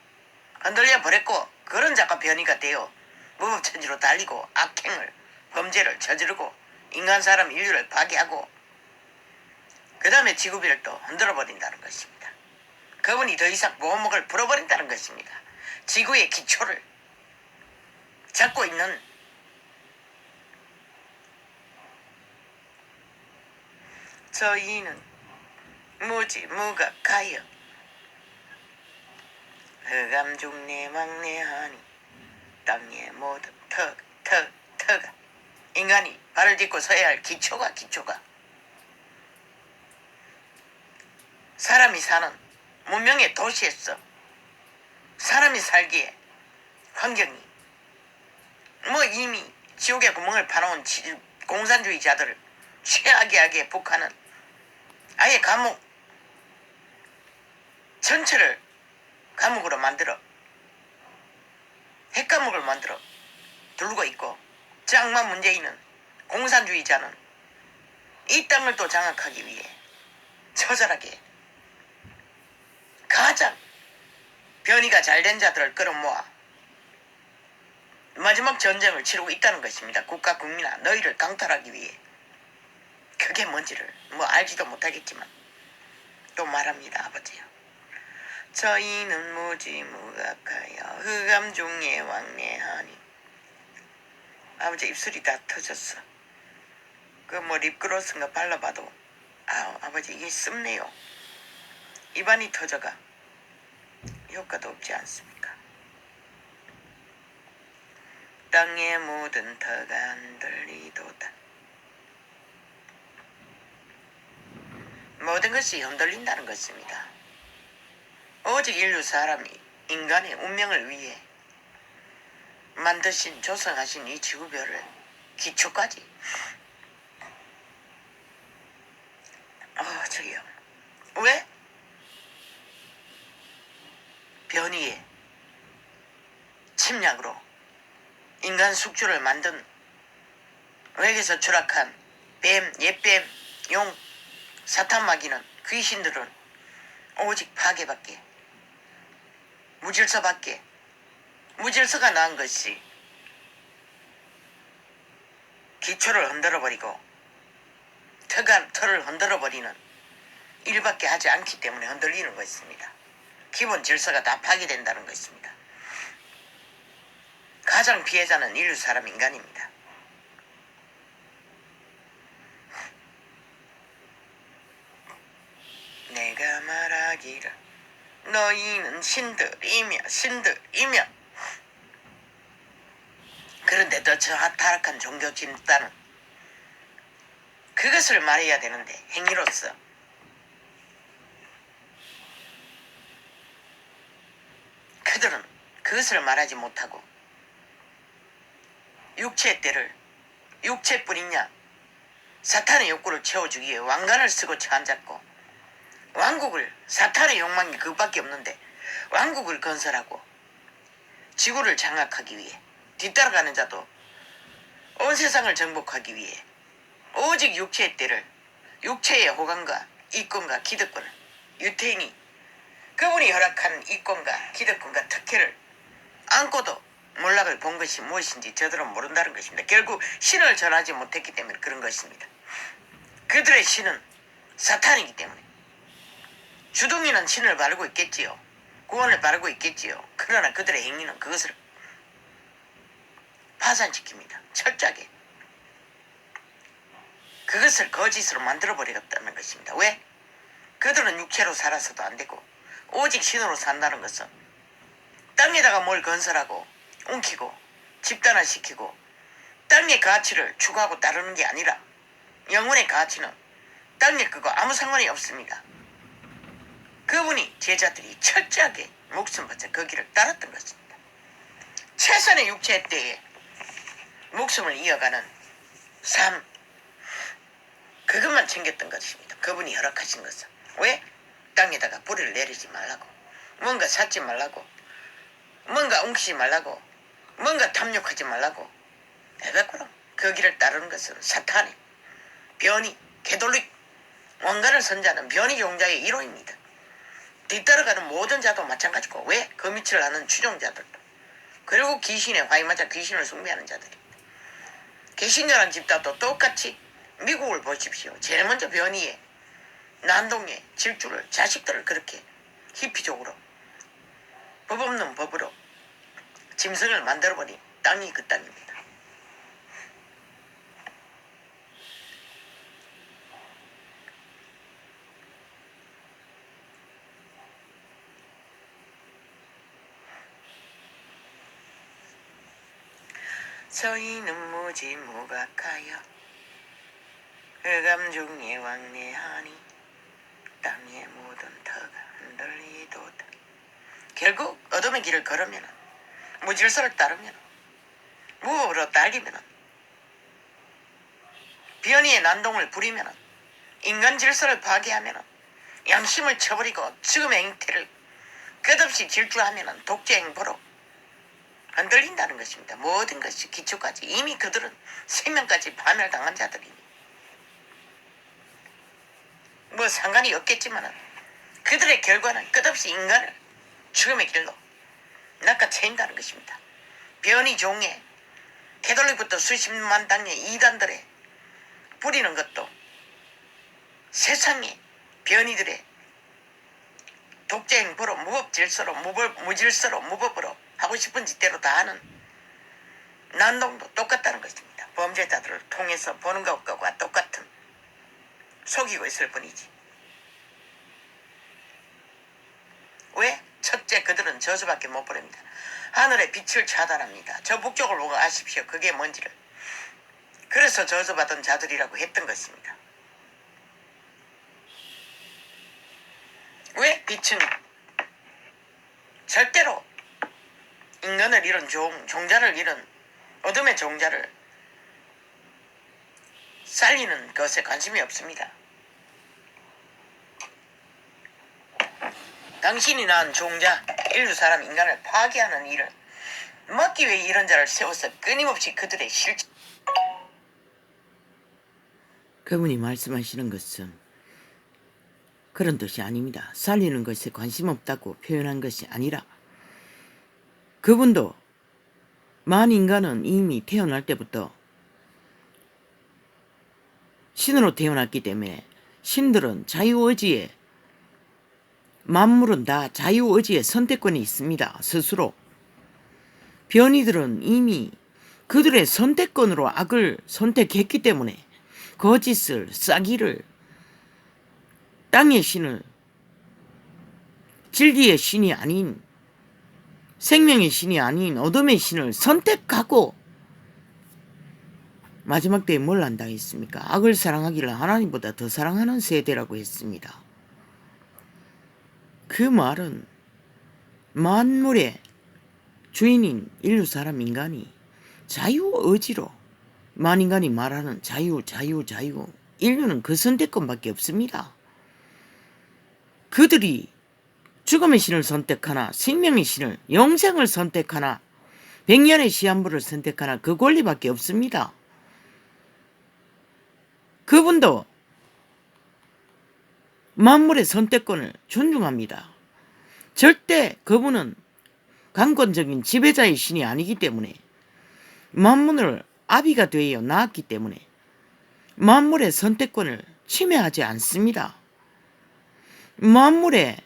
흔들려 버렸고 그런 자가 변이가 되어 무법천지로 달리고 악행을 범죄를 저지르고 인간 사람 인류를 파괴하고 그 다음에 지구별을 또 흔들어 버린다는 것입니다. 그분이 더 이상 보호막을 풀어버린다는 것입니다. 지구의 기초를 잡고 있는 저희는 무지무각하여 흑암 중내 막내하니 땅의 모든 터가 인간이 발을 딛고 서야 할 기초가 사람이 사는 문명의 도시에서 사람이 살기에 환경이 이미 지옥의 구멍을 파놓은 공산주의자들을 최악의 북한은 아예 감옥 전체를 감옥으로 만들어 핵감옥을 만들어 두르고 있고 장마 문재인은 공산주의자는 이 땅을 또 장악하기 위해 처절하게 가장 변이가 잘된 자들을 끌어모아 마지막 전쟁을 치르고 있다는 것입니다. 국가 국민아 너희를 강탈하기 위해. 그게 뭔지를 알지도 못하겠지만 또 말합니다. 아버지요. 저희는 무지무각하여 흑암 중에 왕래하니 아버지 입술이 다 터졌어. 그 립그로스인가 발라봐도 아버지 이게 습네요. 입안이 터져가 효과도 없지 않습니까? 땅에 묻은 터가 흔들리도다. 모든 것이 흔들린다는 것입니다. 오직 인류 사람이 인간의 운명을 위해 만드신 조성하신 이 지구별을 기초까지 저기요. 왜? 변이의 침략으로 인간 숙주를 만든 외계에서 추락한 뱀, 옛뱀, 용, 사탄마귀는 귀신들은 오직 파괴밖에 무질서밖에 무질서가 낳은 것이 기초를 흔들어버리고 털을 흔들어버리는 일밖에 하지 않기 때문에 흔들리는 것입니다. 기본 질서가 다 파괴된다는 것입니다. 가장 피해자는 인류 사람 인간입니다. 내가 말하기를 너희는 신들이며 그런데도 저 타락한 종교 집단은 그것을 말해야 되는데 행위로서 그들은 그것을 말하지 못하고 육체의 때를 육체뿐이냐 사탄의 욕구를 채워주기 위해 왕관을 쓰고 처앉았고 왕국을 사탄의 욕망이 그것밖에 없는데 왕국을 건설하고 지구를 장악하기 위해, 뒤따라가는 자도 온 세상을 정복하기 위해 오직 육체의 때를, 육체의 호감과 이권과 기득권을, 유태인이 그분이 허락한 이권과 기득권과 특혜를 안고도 몰락을 본 것이 무엇인지 저들은 모른다는 것입니다. 결국 신을 전하지 못했기 때문에 그런 것입니다. 그들의 신은 사탄이기 때문에. 주둥이는 신을 바르고 있겠지요. 구원을 바르고 있겠지요. 그러나 그들의 행위는 그것을 파산시킵니다. 철저하게. 그것을 거짓으로 만들어버리겠다는 것입니다. 왜? 그들은 육체로 살아서도 안 되고 오직 신으로 산다는 것은 땅에다가 뭘 건설하고 옮기고 집단화시키고 땅의 가치를 추구하고 따르는 게 아니라 영혼의 가치는 땅에 그거 아무 상관이 없습니다. 그분이 제자들이 철저하게 목숨 바쳐 그 길을 따랐던 것입니다. 최선의 육체의 때에 목숨을 이어가는 삶, 그것만 챙겼던 것입니다. 그분이 허락하신 것은. 왜? 땅에다가 뿌리를 내리지 말라고, 뭔가 찾지 말라고, 뭔가 옮기지 말라고, 뭔가 탐욕하지 말라고. 에베꾸럼 그 길을 따르는 것은 사탄이, 변이, 개돌릭, 왕관을 선자는 변이 종자의 1호입니다. 뒤따라가는 모든 자도 마찬가지고. 왜? 그 밑을 하는 추종자들도, 그리고 귀신에 화이맞아 귀신을 숭배하는 자들입니다. 개신교란 집단도 똑같이 미국을 보십시오. 제일 먼저 변이에, 난동에 질주를, 자식들을 그렇게 히피적으로 법 없는 법으로 짐승을 만들어버린 땅이 그 땅입니다. 저희는 무지 무각하여 흑암 중에 왕래하니 땅의 모든 터가 흔들리도다. 결국 어둠의 길을 걸으면, 무질서를 따르면, 무법으로 달리면, 변이의 난동을 부리면, 인간 질서를 파괴하면, 양심을 쳐버리고 죽음의 행태를 끝없이 질주하면 독재 행보로 흔들린다는 것입니다. 모든 것이 기초까지. 이미 그들은 생명까지 파멸당한 자들이니 뭐 상관이 없겠지만 그들의 결과는 끝없이 인간을 죽음의 길로 낚아채인다는 것입니다. 변이 종에 캐톨릭부터 수십만 당의 이단들의 뿌리는 것도 세상의 변이들의 독재 행보로, 무법질서로, 무질서로, 무법으로 하고 싶은 짓대로 다 하는 난동도 똑같다는 것입니다. 범죄자들을 통해서 보는 것과 똑같은, 속이고 있을 뿐이지. 왜? 첫째, 그들은 저주밖에 못 부릅니다. 하늘의 빛을 차단합니다. 저 북쪽을 보고 아십시오. 그게 뭔지를. 그래서 저주받은 자들이라고 했던 것입니다. 왜? 빛은 절대로 인간을 잃은 종자를 잃은 어둠의 종자를 살리는 것에 관심이 없습니다. 당신이 낳은 종자, 인류 사람 인간을 파괴하는 일을 막기 위해 이런 자를 세워서 끊임없이 그들의
그분이 말씀하시는 것은 그런 뜻이 아닙니다. 살리는 것에 관심 없다고 표현한 것이 아니라, 그분도 만인간은 이미 태어날 때부터 신으로 태어났기 때문에 신들은 자유의지에, 만물은 다 자유의지의 선택권이 있습니다. 스스로. 변이들은 이미 그들의 선택권으로 악을 선택했기 때문에 거짓을, 싸기를, 땅의 신을, 진리의 신이 아닌, 생명의 신이 아닌 어둠의 신을 선택하고 마지막 때에 뭘 한다 했습니까? 악을 사랑하기를 하나님보다 더 사랑하는 세대라고 했습니다. 그 말은 만물의 주인인 인류 사람 인간이 자유의지로, 만인간이 말하는 자유, 인류는 그 선택권밖에 없습니다. 그들이 죽음의 신을 선택하나 생명의 신을, 영생을 선택하나 백년의 시한부를 선택하나 그 권리밖에 없습니다. 그분도 만물의 선택권을 존중합니다. 절대 그분은 강권적인 지배자의 신이 아니기 때문에 만물을 아비가 되어 낳았기 때문에 만물의 선택권을 침해하지 않습니다. 만물의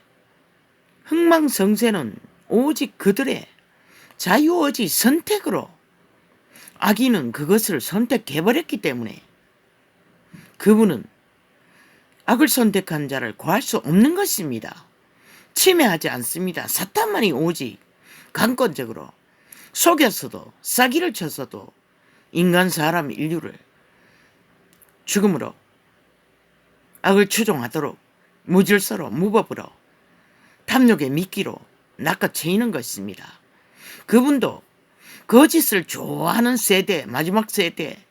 흥망성쇠는 오직 그들의 자유의지 선택으로 악인은 그것을 선택해버렸기 때문에 그분은 악을 선택한 자를 구할 수 없는 것입니다. 침해하지 않습니다. 사탄만이 오직 강권적으로 속였어도 사기를 쳤어도 인간 사람 인류를 죽음으로 악을 추종하도록 무질서로 무법으로 탐욕의 미끼로 낚아채이는 것입니다. 그분도 거짓을 좋아하는 세대, 마지막 세대,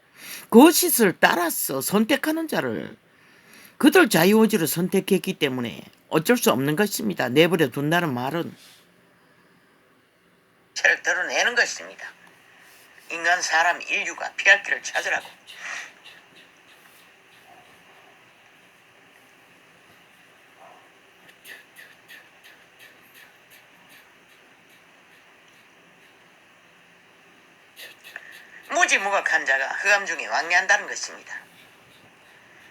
거짓을 따라서 선택하는 자를 그들 자유의지로 선택했기 때문에 어쩔 수 없는 것입니다. 내버려 둔다는 말은
를 드러내는 것입니다. 인간 사람 인류가 피할 길을 찾으라고. 무지무각한 자가 흑암 중에 왕래한다는 것입니다.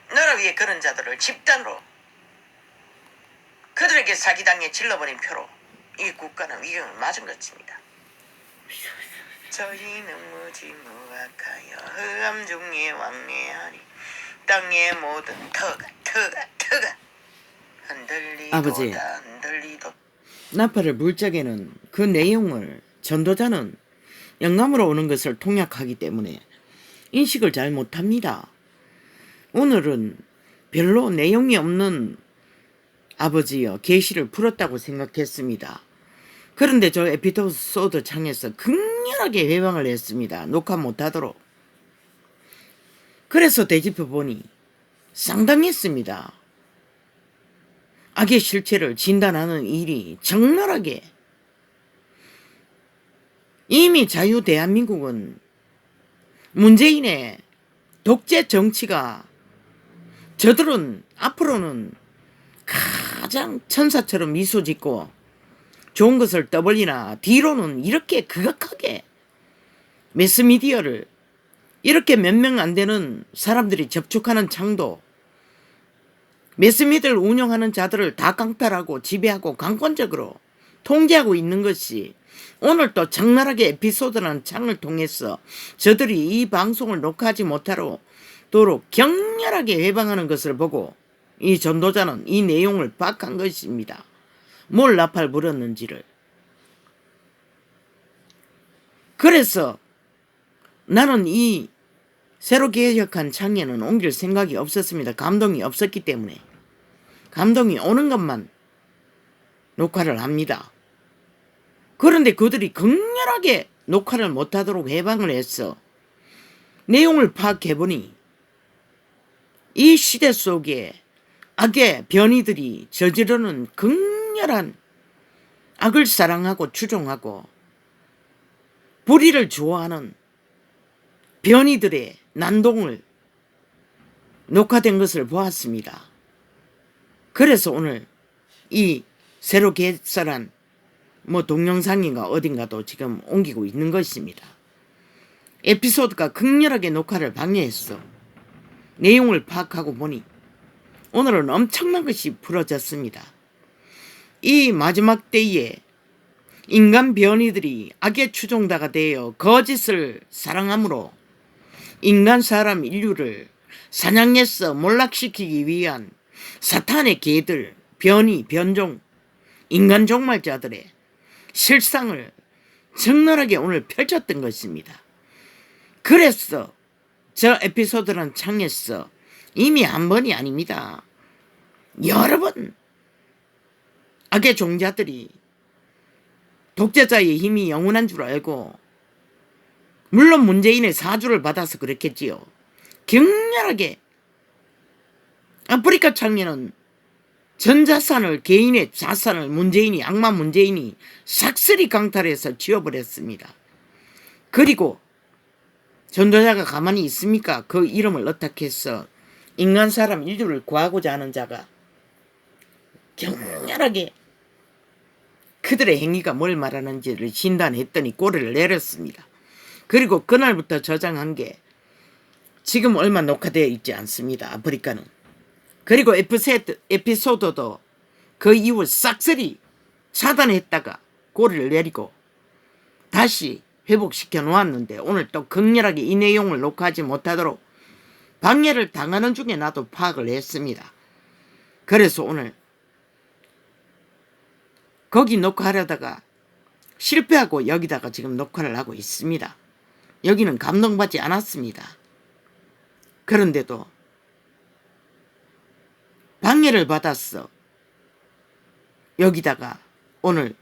너를 위해 그런 자들을 집단으로 그들에게 사기당해 질러버린 표로 이 국가는 위경을 맞은 것입니다. 저희는 무지무각하여 흑암 중에 왕래하니 땅의 모든 터가 흔들리도다.
아버지,
흔들리도.
나팔을 불 적에는 그 내용을 전도자는 영감으로 오는 것을 통역하기 때문에 인식을 잘 못합니다. 오늘은 별로 내용이 없는 아버지여 계시를 풀었다고 생각했습니다. 그런데 저 에피소드 창에서 극렬하게 회방을 했습니다. 녹화 못하도록. 그래서 되짚어 보니 상당했습니다. 악의 실체를 진단하는 일이 적나라하게 이미 자유 대한민국은 문재인의 독재 정치가 저들은 앞으로는 가장 천사처럼 미소 짓고 좋은 것을 떠벌리나 뒤로는 이렇게 극악하게 매스미디어를 이렇게 몇 명 안 되는 사람들이 접촉하는 창도 매스미디어를 운영하는 자들을 다 강탈하고 지배하고 강권적으로 통제하고 있는 것이 오늘 또 적나라하게 에피소드라는 창을 통해서 저들이 이 방송을 녹화하지 못하도록 격렬하게 회방하는 것을 보고 이 전도자는 이 내용을 파악한 것입니다. 뭘 나팔 불었는지를. 그래서 나는 이 새로 개혁한 창에는 옮길 생각이 없었습니다. 감동이 없었기 때문에. 감동이 오는 것만 녹화를 합니다. 그런데 그들이 극렬하게 녹화를 못하도록 해방을 했어. 내용을 파악해보니 이 시대 속에 악의 변이들이 저지르는 극렬한 악을 사랑하고 추종하고 불의를 좋아하는 변이들의 난동을 녹화된 것을 보았습니다. 그래서 오늘 이 새로 개설한 동영상인가 어딘가도 지금 옮기고 있는 것입니다. 에피소드가 극렬하게 녹화를 방해했어. 내용을 파악하고 보니 오늘은 엄청난 것이 풀어졌습니다. 이 마지막 때에 인간 변이들이 악의 추종자가 되어 거짓을 사랑함으로 인간 사람 인류를 사냥해서 몰락시키기 위한 사탄의 개들, 변이, 변종, 인간 종말자들의 실상을 적나라하게 오늘 펼쳤던 것입니다. 그래서 저 에피소드란 창에서 이미 한 번이 아닙니다. 여러 번 악의 종자들이 독재자의 힘이 영원한 줄 알고 물론 문재인의 사주를 받아서 그랬겠지요. 격렬하게 아프리카 창에는 전 자산을 개인의 자산을 문재인이 악마 문재인이 삭슬이 강탈해서 지워버렸습니다. 그리고 전도자가 가만히 있습니까? 그 이름을 어떻게 해서 인간 사람 인류를 구하고자 하는 자가 격렬하게 그들의 행위가 뭘 말하는지를 진단했더니 꼬리를 내렸습니다. 그리고 그날부터 저장한 게 지금 얼마 녹화되어 있지 않습니다. 아프리카는. 그리고 에피소드도 그 이후 싹쓸이 차단했다가 꼬리를 내리고 다시 회복시켜 놓았는데 오늘 또 극렬하게 이 내용을 녹화하지 못하도록 방해를 당하는 중에 나도 파악을 했습니다. 그래서 오늘 거기 녹화하려다가 실패하고 여기다가 지금 녹화를 하고 있습니다. 여기는 감동받지 않았습니다. 그런데도 방해를 받았어. 여기다가 오늘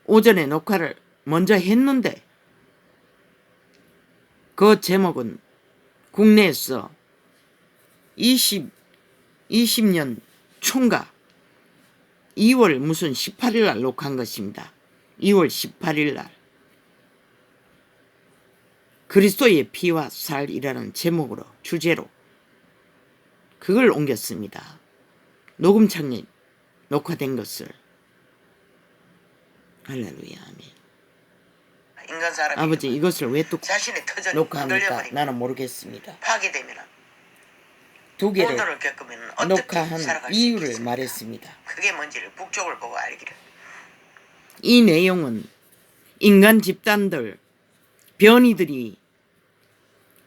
오전에 녹화를 먼저 했는데 그 제목은 국내에서 20년 총각 2월 무슨 18일 날 녹화한 것입니다. 2월 18일 날 그리스도의 피와 살이라는 제목으로 주제로 그걸 옮겼습니다. 녹음창에 녹화된 것을. 할렐루야 아멘.
인간 사람이
아버지 이것을 왜 또
자신의 터전이
녹화합니까?
흔들려버리고
나는 모르겠습니다.
파괴되면
두 개를
혼돈을 겪으면 어떻게
녹화한
살아갈 수
이유를
있겠습니까?
말했습니다.
그게 뭔지를 북쪽을 보고 알기를.
이 내용은 인간 집단들, 변이들이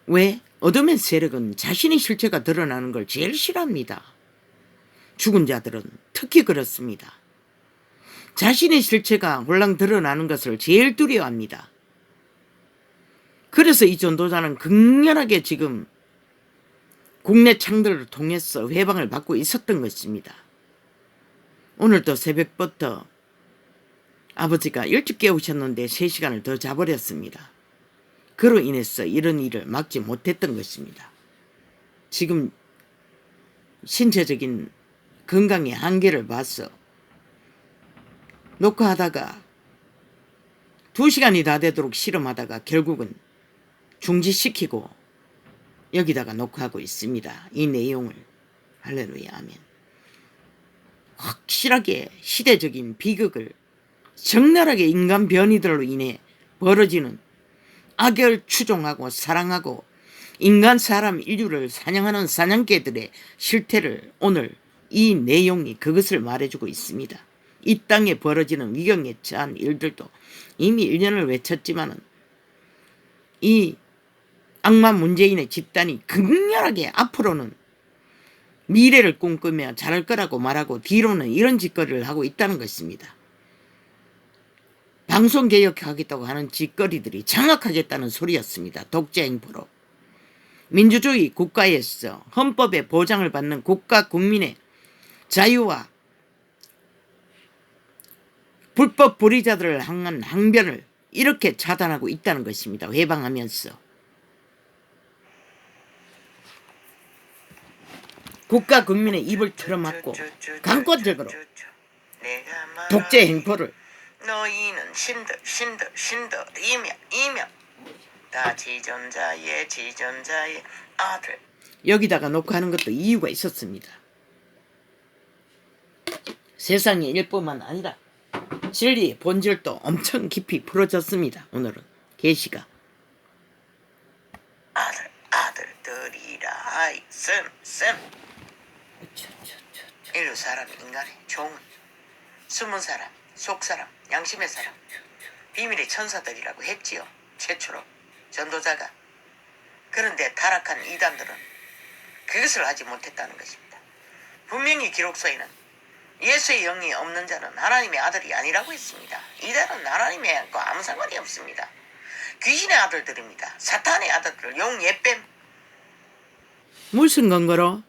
왜 어둠의 세력은 자신의 실체가 드러나는 걸 제일 싫어합니다. 죽은 자들은 특히 그렇습니다. 자신의 실체가 홀랑 드러나는 것을 제일 두려워합니다. 그래서 이 전도자는 극렬하게 지금 국내 창들을 통해서 회방을 받고 있었던 것입니다. 오늘도 새벽부터 아버지가 일찍 깨우셨는데 3시간을 더 자버렸습니다. 그로 인해서 이런 일을 막지 못했던 것입니다. 지금 신체적인 건강의 한계를 봐서 녹화하다가 2시간이 다 되도록 실험하다가 결국은 중지시키고 여기다가 녹화하고 있습니다. 이 내용을. 할렐루야 아멘. 확실하게 시대적인 비극을 적나라하게 인간 변이들로 인해 벌어지는 악을 추종하고 사랑하고 인간 사람 인류를 사냥하는 사냥개들의 실태를 오늘 이 내용이 그것을 말해주고 있습니다. 이 땅에 벌어지는 위경에 처한 일들도 이미 1년을 외쳤지만은 이 악마 문재인의 집단이 극렬하게 앞으로는 미래를 꿈꾸며 잘할 거라고 말하고 뒤로는 이런 짓거리를 하고 있다는 것입니다. 방송개혁하겠다고 하는 짓거리들이 장악하겠다는 소리였습니다. 독재 행포로. 민주주의 국가에서 헌법에 보장을 받는 국가 국민의 자유와 불법 불의자들을 향한 항변을 이렇게 차단하고 있다는 것입니다. 회방하면서. 국가 국민의 입을 틀어막고 강권적으로 독재 행포를
너희는 신들 이명 다 지존자의 아들.
여기다가 녹화하는 것도 이유가 있었습니다. 세상의 일뿐만 아니라 진리의 본질도 엄청 깊이 풀어졌습니다. 오늘은 계시가
아들들이라 하이 쌤 인류 사람 인간의 종은 숨은 사람 속사람 양심의 사람 비밀의 천사들이라고 했지요. 최초로 전도자가. 그런데 타락한 이단들은 그것을 하지 못했다는 것입니다. 분명히 기록서에는 예수의 영이 없는 자는 하나님의 아들이 아니라고 했습니다. 이단은 하나님의 과 아무 상관이 없습니다. 귀신의 아들들입니다. 사탄의 아들들 용 예뱀.
무슨 근거로?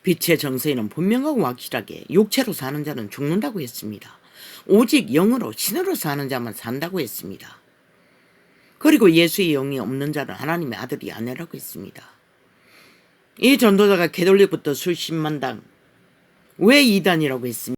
빛의 정세에는 분명하고 확실하게 육체로 사는 자는 죽는다고 했습니다. 오직 영으로 신으로 사는 자만 산다고 했습니다. 그리고 예수의 영이 없는 자는 하나님의 아들이 아니라고 했습니다. 이 전도자가 개돌리부터 수십만 당 왜 이단이라고 했습니까?